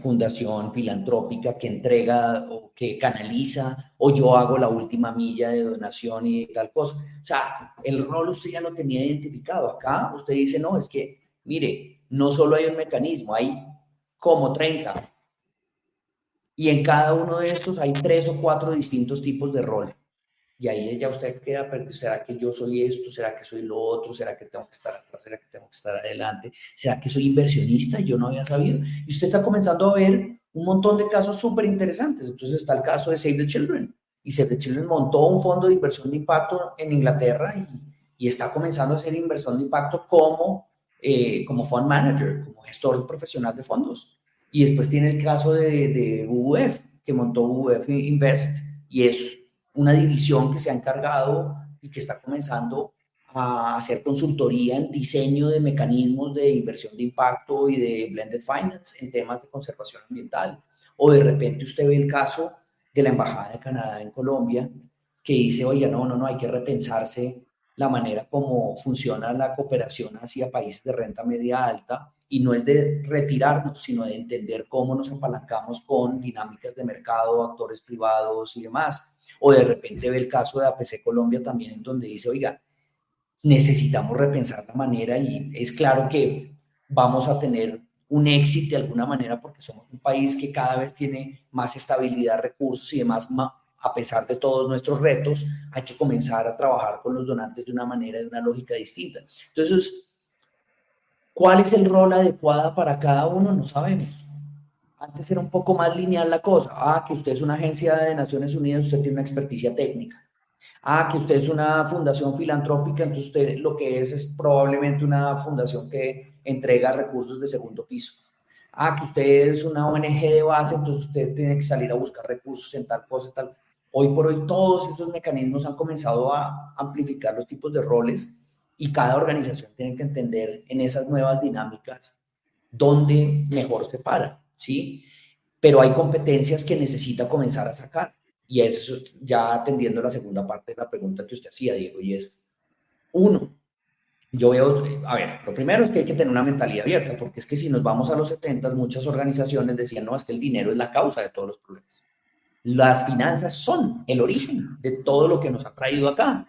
fundación filantrópica que entrega o que canaliza, o yo hago la última milla de donación y tal cosa. O sea, el rol usted ya lo tenía identificado. Acá usted dice, no, es que, mire, no solo hay un mecanismo, hay como 30. Y en cada uno de estos hay 3 o 4 distintos tipos de rol. Y ahí ya usted queda perdido. ¿Será que yo soy esto? ¿Será que soy lo otro? ¿Será que tengo que estar atrás? ¿Será que tengo que estar adelante? ¿Será que soy inversionista y yo no había sabido? Y usted está comenzando a ver un montón de casos súper interesantes. Entonces está el caso de Save the Children. Y Save the Children montó un fondo de inversión de impacto en Inglaterra y está comenzando a hacer inversión de impacto como fund manager, como gestor profesional de fondos. Y después tiene el caso de WWF, que montó WWF Invest y es una división que se ha encargado y que está comenzando a hacer consultoría en diseño de mecanismos de inversión de impacto y de blended finance en temas de conservación ambiental. O de repente usted ve el caso de la Embajada de Canadá en Colombia, que dice, oiga, no, hay que repensarse la manera como funciona la cooperación hacia países de renta media alta y no es de retirarnos, sino de entender cómo nos apalancamos con dinámicas de mercado, actores privados y demás. O de repente ve el caso de APC Colombia también, en donde dice, oiga, necesitamos repensar la manera y es claro que vamos a tener un éxito de alguna manera porque somos un país que cada vez tiene más estabilidad, recursos y demás, a pesar de todos nuestros retos, hay que comenzar a trabajar con los donantes de una manera, de una lógica distinta. Entonces, ¿cuál es el rol adecuado para cada uno? No sabemos. Antes era un poco más lineal la cosa. Que usted es una agencia de Naciones Unidas, usted tiene una experticia técnica. Que usted es una fundación filantrópica, entonces usted lo que es probablemente una fundación que entrega recursos de segundo piso. Que usted es una ONG de base, entonces usted tiene que salir a buscar recursos en tal cosa, tal. Hoy por hoy todos estos mecanismos han comenzado a amplificar los tipos de roles y cada organización tiene que entender en esas nuevas dinámicas dónde mejor se para, ¿sí? Pero hay competencias que necesita comenzar a sacar. Y eso ya atendiendo la segunda parte de la pregunta que usted hacía, Diego, y es, uno, yo veo, a ver, lo primero es que hay que tener una mentalidad abierta, porque es que si nos vamos a los 70, muchas organizaciones decían, no, es que el dinero es la causa de todos los problemas. Las finanzas son el origen de todo lo que nos ha traído acá.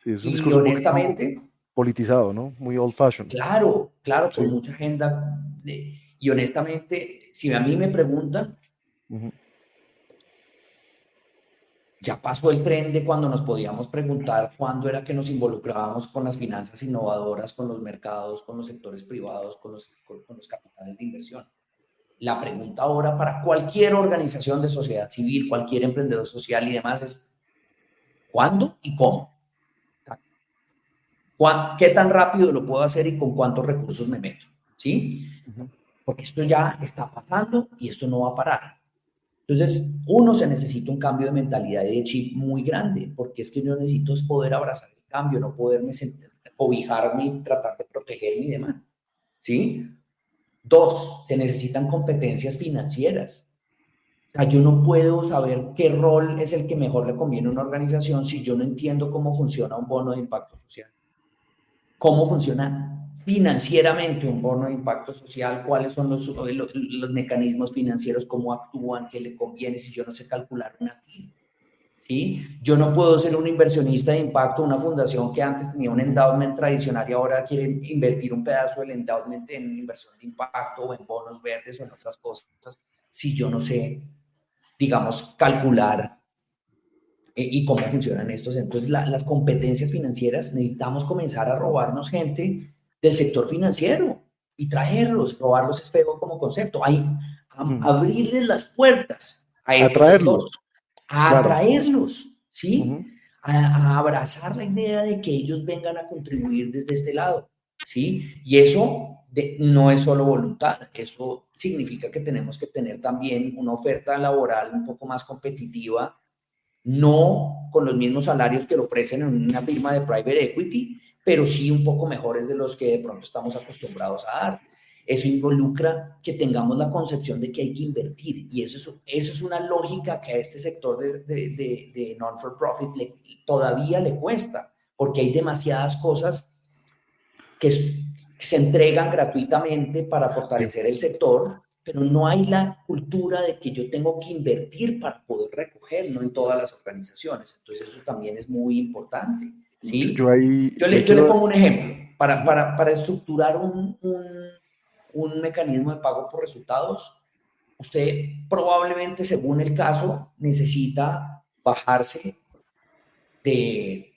Sí, es un Y discurso muy honestamente, politizado, ¿no? Muy old fashioned. claro, claro, Sí. con mucha agenda. Y honestamente, si a mí me preguntan, Ujú. ya pasó el tren de cuando nos podíamos preguntar cuándo era que nos involucrábamos con las finanzas innovadoras, con los mercados, con los sectores privados, con los capitales de inversión. La pregunta ahora para cualquier organización de sociedad civil, cualquier emprendedor social y demás es ¿cuándo y cómo? ¿Qué tan rápido lo puedo hacer y con cuántos recursos me meto? ¿Sí? Ujú. Porque esto ya está pasando y esto no va a parar. Entonces, uno se necesita un cambio de mentalidad y de chip muy grande, porque es que yo necesito es poder abrazar el cambio, no poderme sentir, cobijarme y tratar de protegerme y demás. ¿Sí? Dos, se necesitan competencias financieras. O sea, yo no puedo saber qué rol es el que mejor le conviene a una organización si yo no entiendo cómo funciona un bono de impacto social. Cómo funciona financieramente un bono de impacto social, cuáles son los mecanismos financieros, cómo actúan, qué le conviene si yo no sé calcular una TIR. ¿Sí? Yo no puedo ser un inversionista de impacto, una fundación que antes tenía un endowment tradicional y ahora quiere invertir un pedazo del endowment en inversión de impacto o en bonos verdes o en otras cosas, si yo no sé, digamos, calcular y cómo funcionan estos. Entonces, las competencias financieras, necesitamos comenzar a robarnos gente del sector financiero y traerlos, robarlos es feo como concepto, abrirles las puertas a este Atraerlos, sector, a claro. atraerlos, ¿sí? Ujú. A abrazar la idea de que ellos vengan a contribuir desde este lado, ¿sí? Y eso no es solo voluntad, eso significa que tenemos que tener también una oferta laboral un poco más competitiva, no con los mismos salarios que lo ofrecen en una firma de private equity, pero sí un poco mejores de los que de pronto estamos acostumbrados a dar. Eso involucra que tengamos la concepción de que hay que invertir y eso es una lógica que a este sector de non-for-profit todavía le cuesta, porque hay demasiadas cosas que se entregan gratuitamente para Sí. fortalecer el sector, pero no hay la cultura de que yo tengo que invertir para poder recoger, no en todas las organizaciones. Entonces eso también es muy importante, Yo ¿sí? ahí Yo le quiero. pongo un ejemplo. Para estructurar un mecanismo de pago por resultados, usted probablemente, según el caso, necesita bajarse de,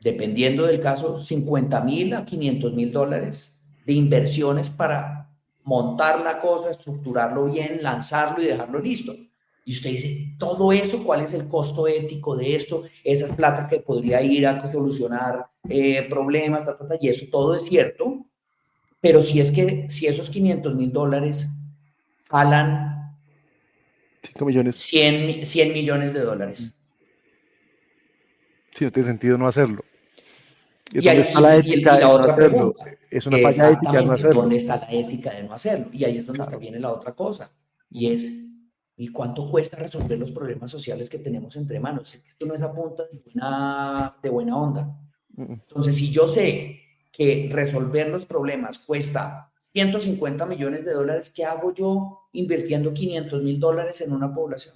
dependiendo del caso, 50,000 a 500,000 dólares de inversiones para montar la cosa, estructurarlo bien, lanzarlo y dejarlo listo. Y usted dice, todo eso, ¿cuál es el costo ético de esto? Esa es plata que podría ir a solucionar problemas, y eso todo es cierto, pero si esos 500,000 dólares jalan 5 millones. 100 millones de dólares. Sí, no tiene sentido no hacerlo. ¿Y Y, dónde está la y ética la en no otra hacerlo? pregunta, Es una falla ética no exactamente, hacerlo. ¿dónde está la ética de no hacerlo? Y ahí es donde está, Claro. viene la otra cosa, y Ujú. es, ¿y cuánto cuesta resolver los problemas sociales que tenemos entre manos? Esto no es a punta de buena onda. Ujú. Entonces, si yo sé que resolver los problemas cuesta 150 millones de dólares, ¿qué hago yo invirtiendo 500,000 dólares en una población?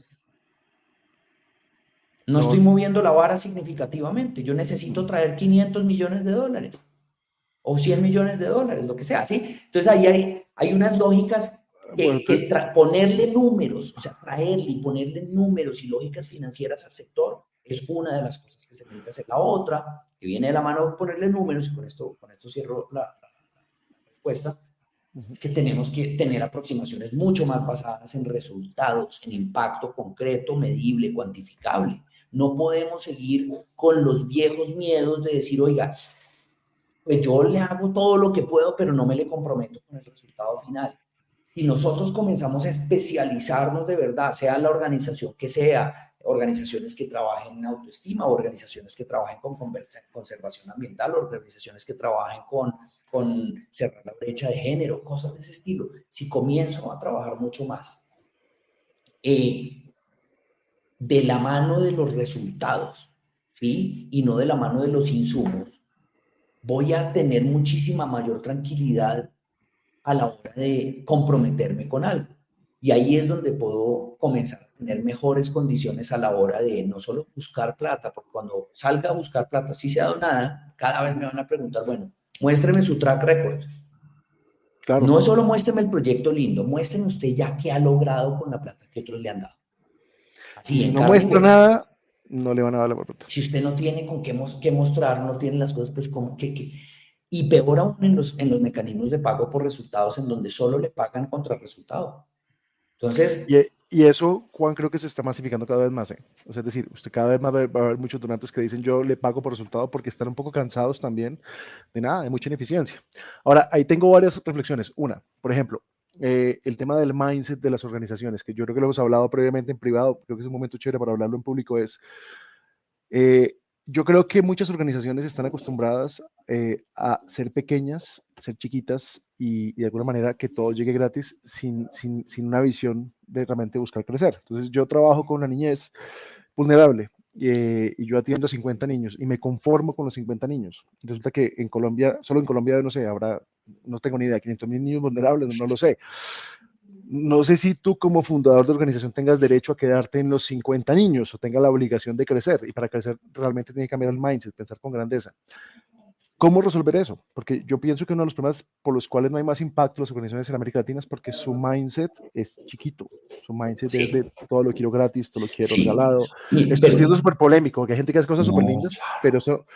No No, estoy moviendo la vara significativamente. Yo necesito traer 500 millones de dólares o 100 millones de dólares, lo que sea, ¿sí? Entonces ahí hay unas lógicas bueno, que ponerle números, o sea, traerle y ponerle números y lógicas financieras al sector es una de las cosas que se necesita hacer. La otra, que viene de la mano de ponerle números, y con esto cierro la respuesta, ujú. es que tenemos que tener aproximaciones mucho más basadas en resultados, en impacto concreto, medible, cuantificable. No podemos seguir con los viejos miedos de decir, oiga, pues yo le hago todo lo que puedo, pero no me le comprometo con el resultado final. Si nosotros comenzamos a especializarnos de verdad, sea la organización que sea, organizaciones que trabajen en autoestima, organizaciones que trabajen con conservación ambiental, organizaciones que trabajen con cerrar la brecha de género, cosas de ese estilo. Si comienzo a trabajar mucho más de la mano de los resultados, ¿sí? Y no de la mano de los insumos, voy a tener muchísima mayor tranquilidad a la hora de comprometerme con algo. Y ahí es donde puedo comenzar a tener mejores condiciones a la hora de no solo buscar plata, porque cuando salga a buscar plata, si se ha dado nada, cada vez me van a preguntar, bueno, muéstreme su track record. Claro. No solo muéstreme el proyecto lindo, muéstreme usted ya qué ha logrado con la plata que otros le han dado. Y Así, si en no carne y muestra hueso. nada, no le van a dar la plata. Si usted no tiene con qué mostrar, no tiene las cosas, pues como que. Y peor aún en los mecanismos de pago por resultados, en donde solo le pagan contra el resultado. Entonces, Y eso, Juan, creo que se está masificando cada vez más, ¿eh? O sea, es decir, usted cada vez va a haber muchos donantes que dicen yo le pago por resultado porque están un poco cansados también de nada, de mucha ineficiencia. Ahora, ahí tengo varias reflexiones. Una, por ejemplo, el tema del mindset de las organizaciones, que yo creo que lo hemos hablado previamente en privado, creo que es un momento chévere para hablarlo en público, es eh, yo creo que muchas organizaciones están acostumbradas a ser pequeñas, ser chiquitas y de alguna manera que todo llegue gratis sin una visión de realmente buscar crecer. Entonces yo trabajo con una niñez vulnerable y yo atiendo a 50 niños y me conformo con los 50 niños. Resulta que en Colombia, solo en Colombia, no sé, habrá, no tengo ni idea, 500.000 niños vulnerables, no lo sé. No sé si tú como fundador de organización tengas derecho a quedarte en los 50 niños o tengas la obligación de crecer. Y para crecer realmente tiene que cambiar el mindset, pensar con grandeza. ¿Cómo resolver eso? Porque yo pienso que uno de los problemas por los cuales no hay más impacto en las organizaciones en América Latina es porque su mindset es chiquito. Su mindset es de sí, todo lo quiero gratis, todo lo quiero sí. regalado. Esto es Pero siendo súper polémico, porque hay gente que hace cosas súper no, lindas, pero eso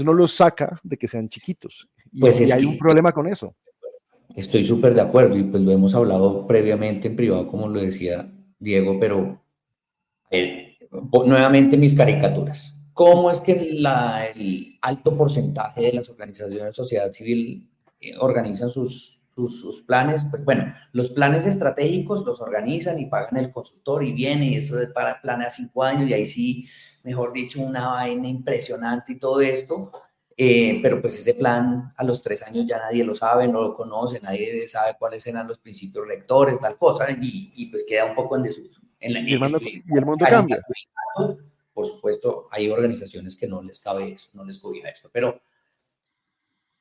no los saca de que sean chiquitos. pues Y hay un problema con eso. estoy súper de acuerdo y pues lo hemos hablado previamente en privado, como lo decía Diego, pero nuevamente mis caricaturas. ¿Cómo es que el alto porcentaje de las organizaciones de sociedad civil organizan sus planes? Pues bueno, los planes estratégicos los organizan y pagan el consultor y viene y eso de para planes a 5 años y ahí sí, mejor dicho, una vaina impresionante y todo esto. Pero pues ese plan a los 3 años ya nadie lo sabe, no lo conoce, nadie sabe cuáles eran los principios rectores, tal cosa, y pues queda un poco en desuso. Y el mundo cambia. Caricaturizando, por supuesto, hay organizaciones que no les cabe eso, no les cobija esto, pero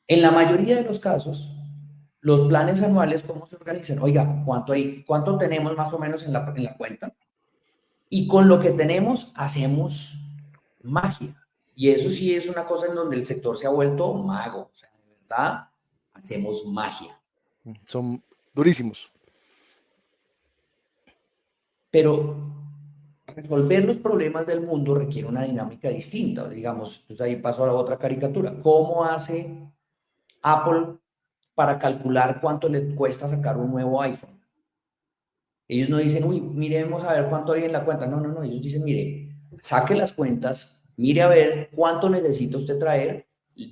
en la mayoría de los casos, los planes anuales, ¿cómo se organizan? Oiga, ¿cuánto tenemos más o menos en la cuenta? Y con lo que tenemos hacemos magia. Y eso sí es una cosa en donde el sector se ha vuelto mago. O sea, de verdad, hacemos magia. Son durísimos. Pero resolver los problemas del mundo requiere una dinámica distinta. Digamos, entonces ahí paso a la otra caricatura. ¿Cómo hace Apple para calcular cuánto le cuesta sacar un nuevo iPhone? Ellos no dicen, uy, miremos a ver cuánto hay en la cuenta. No, no, no. Ellos dicen, mire, saque las cuentas, mire a ver cuánto necesita usted traer,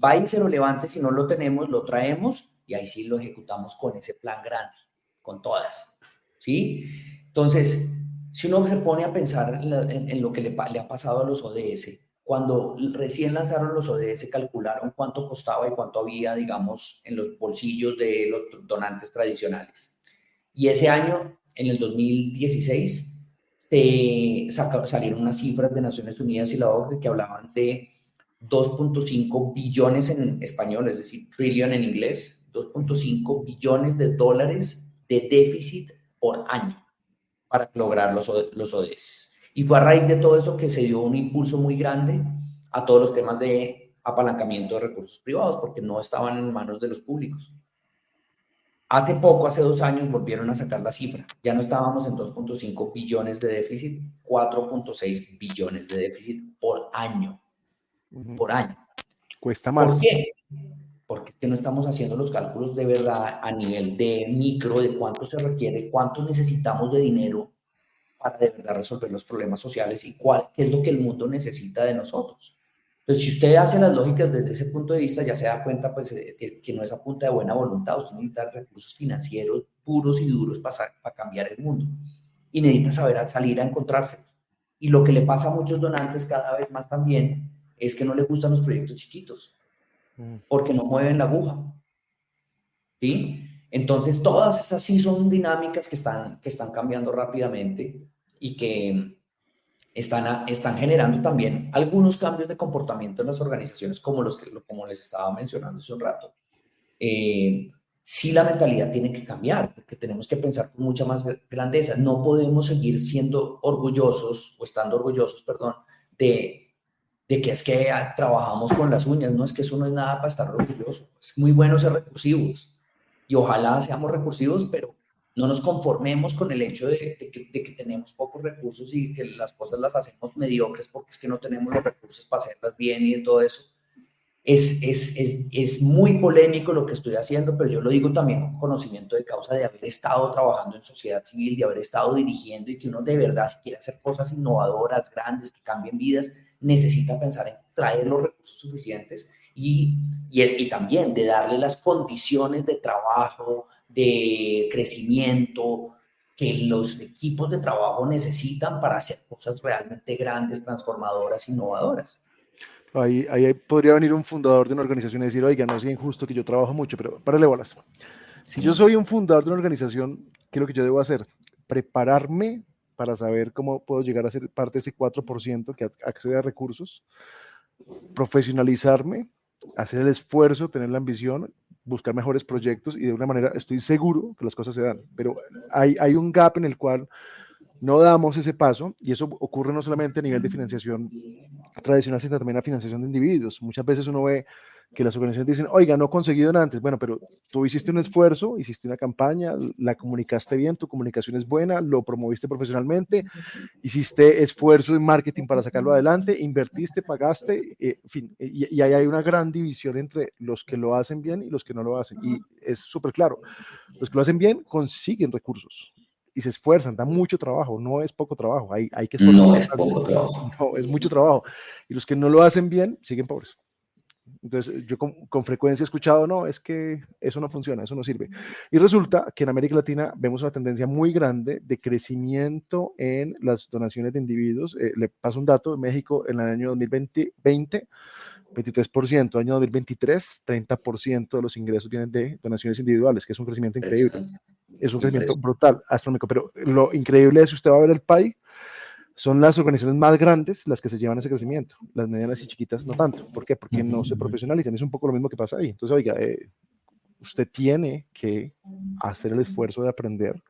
va y se lo levante. Si no lo tenemos, lo traemos y ahí sí lo ejecutamos con ese plan grande, con todas. ¿Sí? Entonces, si uno se pone a pensar en lo que le ha pasado a los ODS, cuando recién lanzaron los ODS, calcularon cuánto costaba y cuánto había, digamos, en los bolsillos de los donantes tradicionales. Y ese año, en el 2016, salieron unas cifras de Naciones Unidas y la OCDE que hablaban de 2.5 billones en español, es decir, trillion en inglés, 2.5 billones de dólares de déficit por año para lograr los ODS. Y fue a raíz de todo eso que se dio un impulso muy grande a todos los temas de apalancamiento de recursos privados, porque no estaban en manos de los públicos. Hace poco, hace 2 años, volvieron a sacar la cifra. Ya no estábamos en 2.5 billones de déficit, 4.6 billones de déficit por año. Por año. Cuesta ¿Por más. qué? Porque es que no estamos haciendo los cálculos de verdad a nivel de micro, de cuánto se requiere, cuánto necesitamos de dinero para de verdad resolver los problemas sociales y qué es lo que el mundo necesita de nosotros. Entonces, si usted hace las lógicas desde ese punto de vista, ya se da cuenta pues, que no es a punta de buena voluntad, usted necesita recursos financieros puros y duros para cambiar el mundo y necesita saber salir a encontrarse. Y lo que le pasa a muchos donantes cada vez más también es que no les gustan los proyectos chiquitos, porque no mueven la aguja, ¿sí? Entonces, todas esas sí son dinámicas que están cambiando rápidamente y que están generando también algunos cambios de comportamiento en las organizaciones, como les estaba mencionando hace un rato. Eh, sí, la mentalidad tiene que cambiar, porque tenemos que pensar con mucha más grandeza. No podemos seguir siendo orgullosos, o estando orgullosos, perdón, de que es que trabajamos con las uñas. No, es que eso no es nada para estar orgulloso. Es muy bueno ser recursivos y ojalá seamos recursivos, pero no nos conformemos con el hecho de que tenemos pocos recursos y que las cosas las hacemos mediocres porque es que no tenemos los recursos para hacerlas bien y de todo eso. Es muy polémico lo que estoy haciendo, pero yo lo digo también con conocimiento de causa de haber estado trabajando en sociedad civil, de haber estado dirigiendo y que uno de verdad, si quiere hacer cosas innovadoras, grandes, que cambien vidas, necesita pensar en traer los recursos suficientes y también de darle las condiciones de trabajo, de crecimiento que los equipos de trabajo necesitan para hacer cosas realmente grandes, transformadoras, innovadoras. Ahí podría venir un fundador de una organización y decir, oiga, no sea injusto que yo trabajo mucho, pero párale bolas. Si yo Sí. soy un fundador de una organización, ¿qué es lo que yo debo hacer? Prepararme para saber cómo puedo llegar a ser parte de ese 4% que accede a recursos, profesionalizarme, hacer el esfuerzo, tener la ambición, buscar mejores proyectos y de una manera estoy seguro que las cosas se dan. Pero hay un gap en el cual no damos ese paso y eso ocurre no solamente a nivel de financiación tradicional, sino también a financiación de individuos. Muchas veces uno ve que las organizaciones dicen, oiga, no he conseguido nada antes. Bueno, pero tú hiciste un esfuerzo, hiciste una campaña, la comunicaste bien, tu comunicación es buena, lo promoviste profesionalmente, hiciste esfuerzo en marketing para sacarlo adelante, invertiste, pagaste, en fin, y ahí hay una gran división entre los que lo hacen bien y los que no lo hacen. Y es súper claro, los que lo hacen bien consiguen recursos y se esfuerzan, da mucho trabajo, no es poco trabajo, hay que esforzarse No para es lograr poco cosas, trabajo. no, es mucho trabajo. Y los que no lo hacen bien siguen pobres. Entonces, yo con frecuencia he escuchado, no, es que eso no funciona, eso no sirve. Y resulta que en América Latina vemos una tendencia muy grande de crecimiento en las donaciones de individuos. Le paso un dato, en México en el año 2020, 23%, año 2023, 30% de los ingresos vienen de donaciones individuales, que es un crecimiento increíble. Impresionante. Es un crecimiento Impresionante. brutal, astronómico, pero lo increíble es, si usted va a ver el PAI, son las organizaciones más grandes las que se llevan ese crecimiento, las medianas y chiquitas no tanto. ¿Por qué? Porque no se profesionalizan, es un poco lo mismo que pasa ahí. Entonces, oiga, usted tiene que hacer el esfuerzo de aprender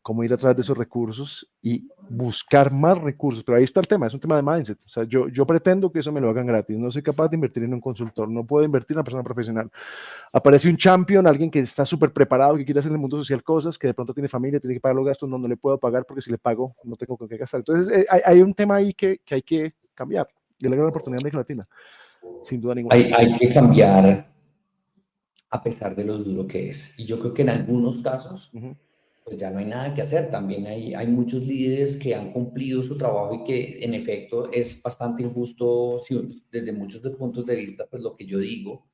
cómo ir a través de esos recursos y buscar más recursos. Pero ahí está el tema, es un tema de mindset. O sea, yo pretendo que eso me lo hagan gratis. No soy capaz de invertir en un consultor, no puedo invertir en una persona profesional. Aparece un champion, alguien que está súper preparado, que quiere hacer en el mundo social cosas, que de pronto tiene familia, tiene que pagar los gastos, no le puedo pagar porque si le pago no tengo con qué gastar. Entonces, hay un tema ahí que hay que cambiar. Y es la gran oportunidad de América Latina, sin duda ninguna. Hay que cambiar a pesar de lo duro que es. Y yo creo que en algunos casos, Uh -huh. pues ya no hay nada que hacer. También hay muchos líderes que han cumplido su trabajo y que en efecto es bastante injusto desde muchos puntos de vista, pues lo que yo digo.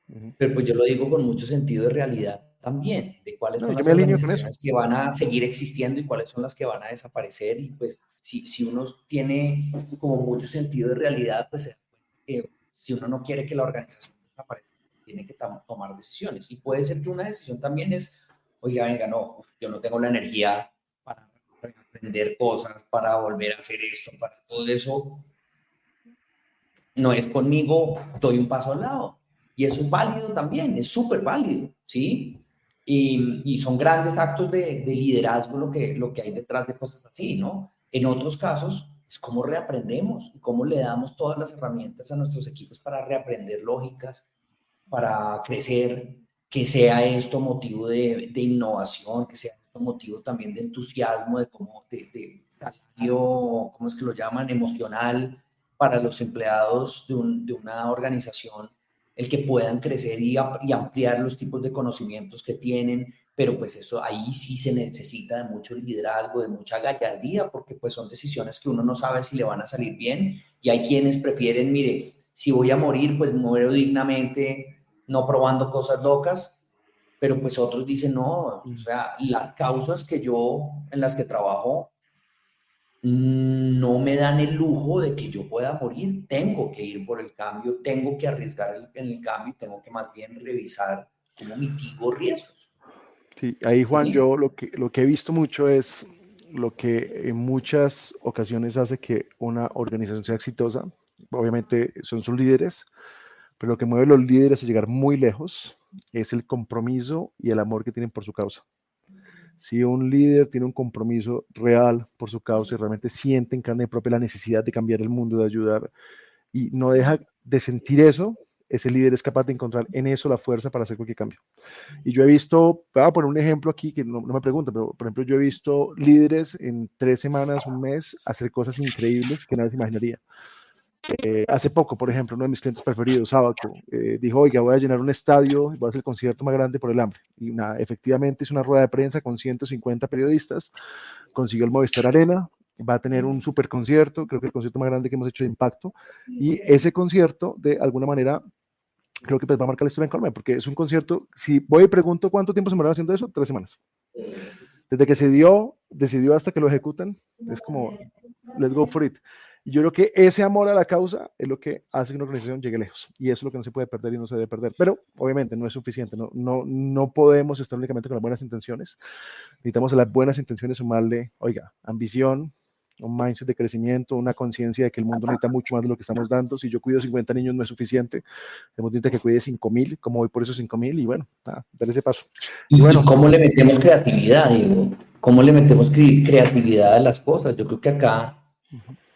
Uh -huh. Pero pues yo lo digo con mucho sentido de realidad también, de cuáles No, son yo las me alineo con eso. organizaciones que van a seguir existiendo y cuáles son las que van a desaparecer. Y pues si uno tiene como mucho sentido de realidad, pues se da cuenta que si uno no quiere que la organización desaparezca, tiene que tomar decisiones. Y puede ser que una decisión también es, oiga, venga, no, yo no tengo la energía para aprender cosas, para volver a hacer esto, para todo eso no es conmigo, doy un paso al lado. Y eso es válido también, es súper válido, ¿sí? Y son grandes actos de liderazgo lo que hay detrás de cosas así, ¿no? En otros casos, es cómo reaprendemos y cómo le damos todas las herramientas a nuestros equipos para reaprender lógicas, para crecer, que sea esto motivo de innovación, que sea esto motivo también de entusiasmo, de cómo, de salario, ¿cómo es que lo llaman? Emocional, para los empleados de una organización, el que puedan crecer y ampliar los tipos de conocimientos que tienen, pero pues eso ahí sí se necesita de mucho liderazgo, de mucha gallardía, porque pues son decisiones que uno no sabe si le van a salir bien y hay quienes prefieren, mire, si voy a morir, pues muero dignamente, no probando cosas locas, pero pues otros dicen, no, o sea, las causas que yo, en las que trabajo, no me dan el lujo de que yo pueda morir, tengo que ir por el cambio, tengo que arriesgar en el cambio y tengo que más bien revisar cómo mitigo riesgos. Sí, ahí Juan, ¿Sí? yo lo que he visto mucho es lo que en muchas ocasiones hace que una organización sea exitosa. Obviamente son sus líderes, pero lo que mueve a los líderes a llegar muy lejos es el compromiso y el amor que tienen por su causa. Si un líder tiene un compromiso real por su causa y realmente siente en carne propia la necesidad de cambiar el mundo, de ayudar, y no deja de sentir eso, ese líder es capaz de encontrar en eso la fuerza para hacer cualquier cambio. Y yo he visto, voy a poner un ejemplo aquí que no me preguntan, pero por ejemplo yo he visto líderes en 3 semanas, un mes, hacer cosas increíbles que nadie se imaginaría. Hace poco, por ejemplo, uno de mis clientes preferidos, Sábaco, dijo, oiga, voy a llenar un estadio, voy a hacer el concierto más grande por el hambre. Y nada, efectivamente hizo una rueda de prensa con 150 periodistas, consiguió el Movistar Arena, va a tener un super concierto, creo que el concierto más grande que hemos hecho de impacto, y ese concierto, de alguna manera, creo que pues va a marcar la historia en Colombia, porque es un concierto, si voy y pregunto cuánto tiempo se me va haciendo eso, 3 semanas. Desde que se dio, decidió hasta que lo ejecutan, es como, let's go for it. Y yo creo que ese amor a la causa es lo que hace que una organización llegue lejos. Y eso es lo que no se puede perder y no se debe perder. Pero obviamente no es suficiente. No podemos estar únicamente con las buenas intenciones. Necesitamos a las buenas intenciones sumarle, oiga, ambición, un mindset de crecimiento, una conciencia de que el mundo necesita mucho más de lo que estamos dando. Si yo cuido 50 niños no es suficiente. Tenemos que cuide 5.000, como voy por esos 5.000 y bueno, dar ese paso. Y ¿Y bueno, cómo le metemos creatividad, Diego? ¿Cómo le metemos creatividad a las cosas? Yo creo que acá,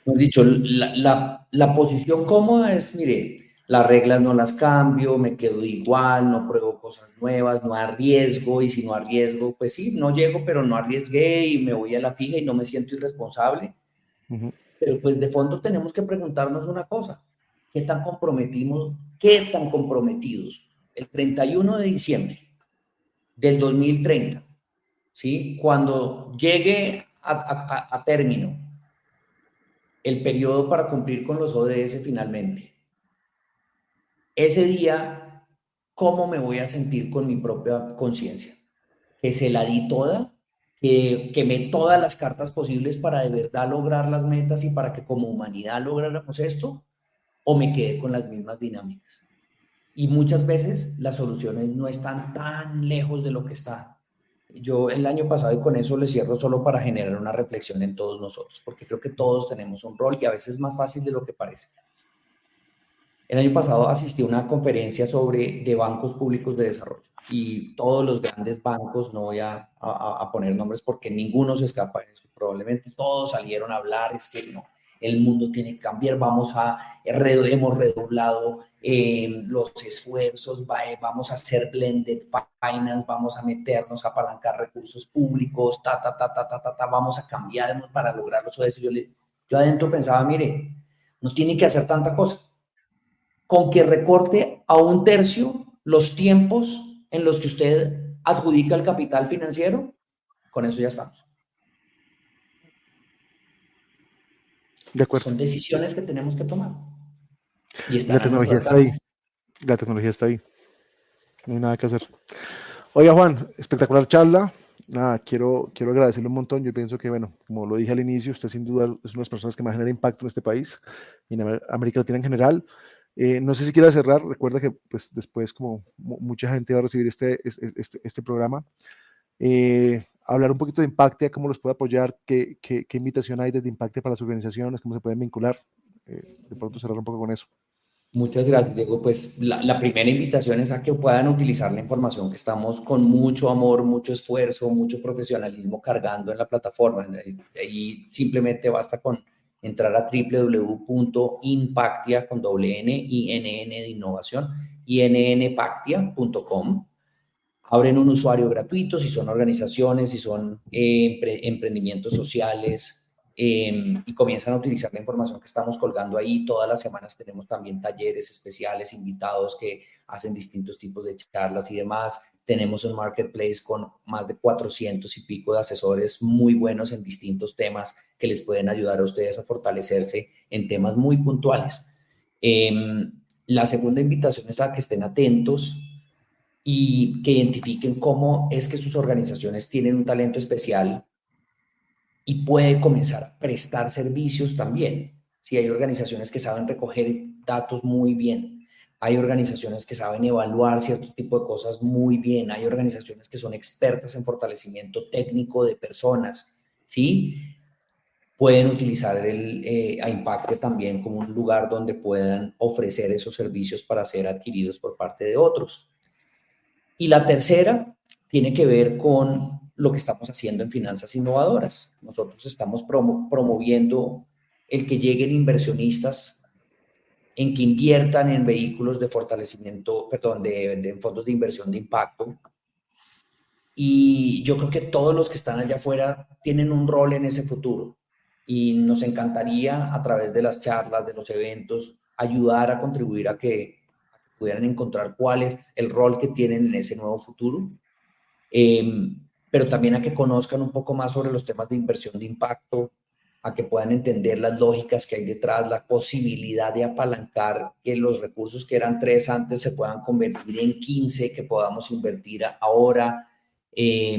hemos dicho, la posición cómoda es, mire, las reglas no las cambio, me quedo igual, no pruebo cosas nuevas, no arriesgo, y si no arriesgo, pues sí, no llego, pero no arriesgué y me voy a la fija y no me siento irresponsable. Pero pues de fondo tenemos que preguntarnos una cosa, qué tan comprometidos el 31 de diciembre del 2030, ¿sí? Cuando llegue a término el periodo para cumplir con los ODS finalmente, ese día, ¿cómo me voy a sentir con mi propia conciencia? Que se la di toda, que quemé todas las cartas posibles para de verdad lograr las metas y para que como humanidad lográramos esto, o me quedé con las mismas dinámicas. Y muchas veces las soluciones no están tan lejos de lo que están. Yo el año pasado, y con eso le cierro solo para generar una reflexión en todos nosotros, porque creo que todos tenemos un rol y a veces es más fácil de lo que parece. El año pasado asistí a una conferencia de bancos públicos de desarrollo y todos los grandes bancos, no voy a poner nombres porque ninguno se escapa de eso, probablemente todos salieron a hablar, es que no, el mundo tiene que cambiar, hemos redoblado los esfuerzos, vamos a hacer blended finance, vamos a meternos a apalancar recursos públicos, vamos a cambiar para lograr eso. Yo adentro pensaba, mire, no tiene que hacer tanta cosa con que recorte a 1/3 los tiempos en los que usted adjudica el capital financiero, con eso ya estamos. de acuerdo. Son decisiones que tenemos que tomar y Y la están a nuestro tecnología está ahí. alcance. La tecnología está ahí. No hay nada que hacer. Oiga, Juan, espectacular charla. Nada, quiero agradecerle un montón. Yo pienso que, bueno, como lo dije al inicio, usted sin duda es una de las personas que más genera impacto en este país y en América Latina en general. No sé si quiera cerrar. Recuerda que pues, después, como mucha gente va a recibir este programa, hablar un poquito de Impactia, cómo los puede apoyar, qué invitación hay desde Impactia para las organizaciones, cómo se pueden vincular. De pronto cerrar un poco con eso. Muchas gracias, Diego. Pues la primera invitación es a que puedan utilizar la información que estamos con mucho amor, mucho esfuerzo, mucho profesionalismo cargando en la plataforma. Ahí simplemente basta con entrar a www.impactia con doble N, INN de innovación, innpactia.com. Abren un usuario gratuito si son organizaciones, si son emprendimientos sociales, y comienzan a utilizar la información que estamos colgando ahí. Todas las semanas tenemos también talleres especiales, invitados que hacen distintos tipos de charlas y demás. Tenemos un marketplace con más de 400 y pico de asesores muy buenos en distintos temas que les pueden ayudar a ustedes a fortalecerse en temas muy puntuales. La segunda invitación es a que estén atentos y que identifiquen cómo es que sus organizaciones tienen un talento especial y puede comenzar a prestar servicios también. Si hay organizaciones que saben recoger datos muy bien, hay organizaciones que saben evaluar cierto tipo de cosas muy bien, hay organizaciones que son expertas en fortalecimiento técnico de personas, ¿sí? Pueden utilizar a Impacte también como un lugar donde puedan ofrecer esos servicios para ser adquiridos por parte de otros. Y la tercera tiene que ver con lo que estamos haciendo en finanzas innovadoras. Nosotros estamos promoviendo el que lleguen inversionistas en que inviertan en vehículos de fortalecimiento, perdón, de fondos de inversión de impacto. Y yo creo que todos los que están allá afuera tienen un rol en ese futuro. Y nos encantaría, a través de las charlas, de los eventos, ayudar a contribuir a que pudieran encontrar cuál es el rol que tienen en ese nuevo futuro, eh, pero también a que conozcan un poco más sobre los temas de inversión de impacto, a que puedan entender las lógicas que hay detrás, la posibilidad de apalancar que los recursos que eran 3 antes se puedan convertir en 15, que podamos invertir ahora. Eh,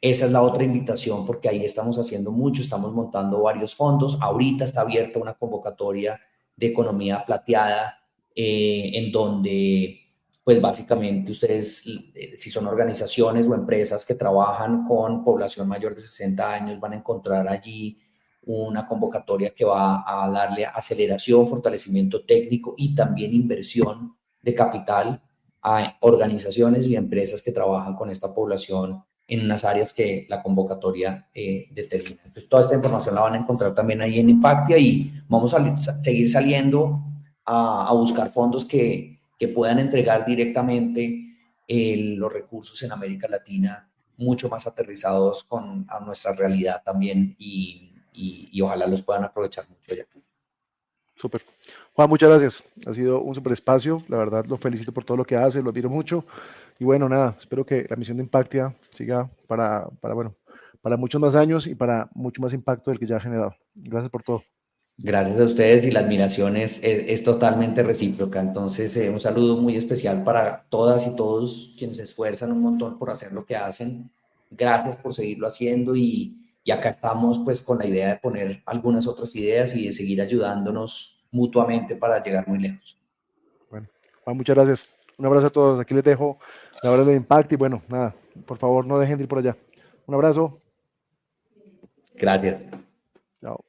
Esa es la otra invitación, porque ahí estamos haciendo mucho, estamos montando varios fondos. Ahorita está abierta una convocatoria de economía plateada, en donde pues básicamente ustedes, si son organizaciones o empresas que trabajan con población mayor de 60 años, van a encontrar allí una convocatoria que va a darle aceleración, fortalecimiento técnico y también inversión de capital a organizaciones y empresas que trabajan con esta población en unas áreas que la convocatoria determina. Entonces, toda esta información la van a encontrar también ahí en Impactia y vamos a seguir saliendo a buscar fondos que puedan entregar directamente los recursos en América Latina mucho más aterrizados a nuestra realidad también y ojalá los puedan aprovechar mucho ya. Súper. Juan, muchas gracias. Ha sido un súper espacio. La verdad, lo felicito por todo lo que hace, lo admiro mucho. Y bueno, nada, espero que la misión de Impactia siga bueno, para muchos más años y para mucho más impacto del que ya ha generado. Gracias por todo. Gracias a ustedes y la admiración es totalmente recíproca. Entonces, un saludo muy especial para todas y todos quienes se esfuerzan un montón por hacer lo que hacen. Gracias por seguirlo haciendo y acá estamos pues con la idea de poner algunas otras ideas y de seguir ayudándonos mutuamente para llegar muy lejos. Bueno, Juan, muchas gracias. Un abrazo a todos. Aquí les dejo la hora de Impact y bueno, nada, por favor no dejen de ir por allá. Un abrazo. Gracias. Chao.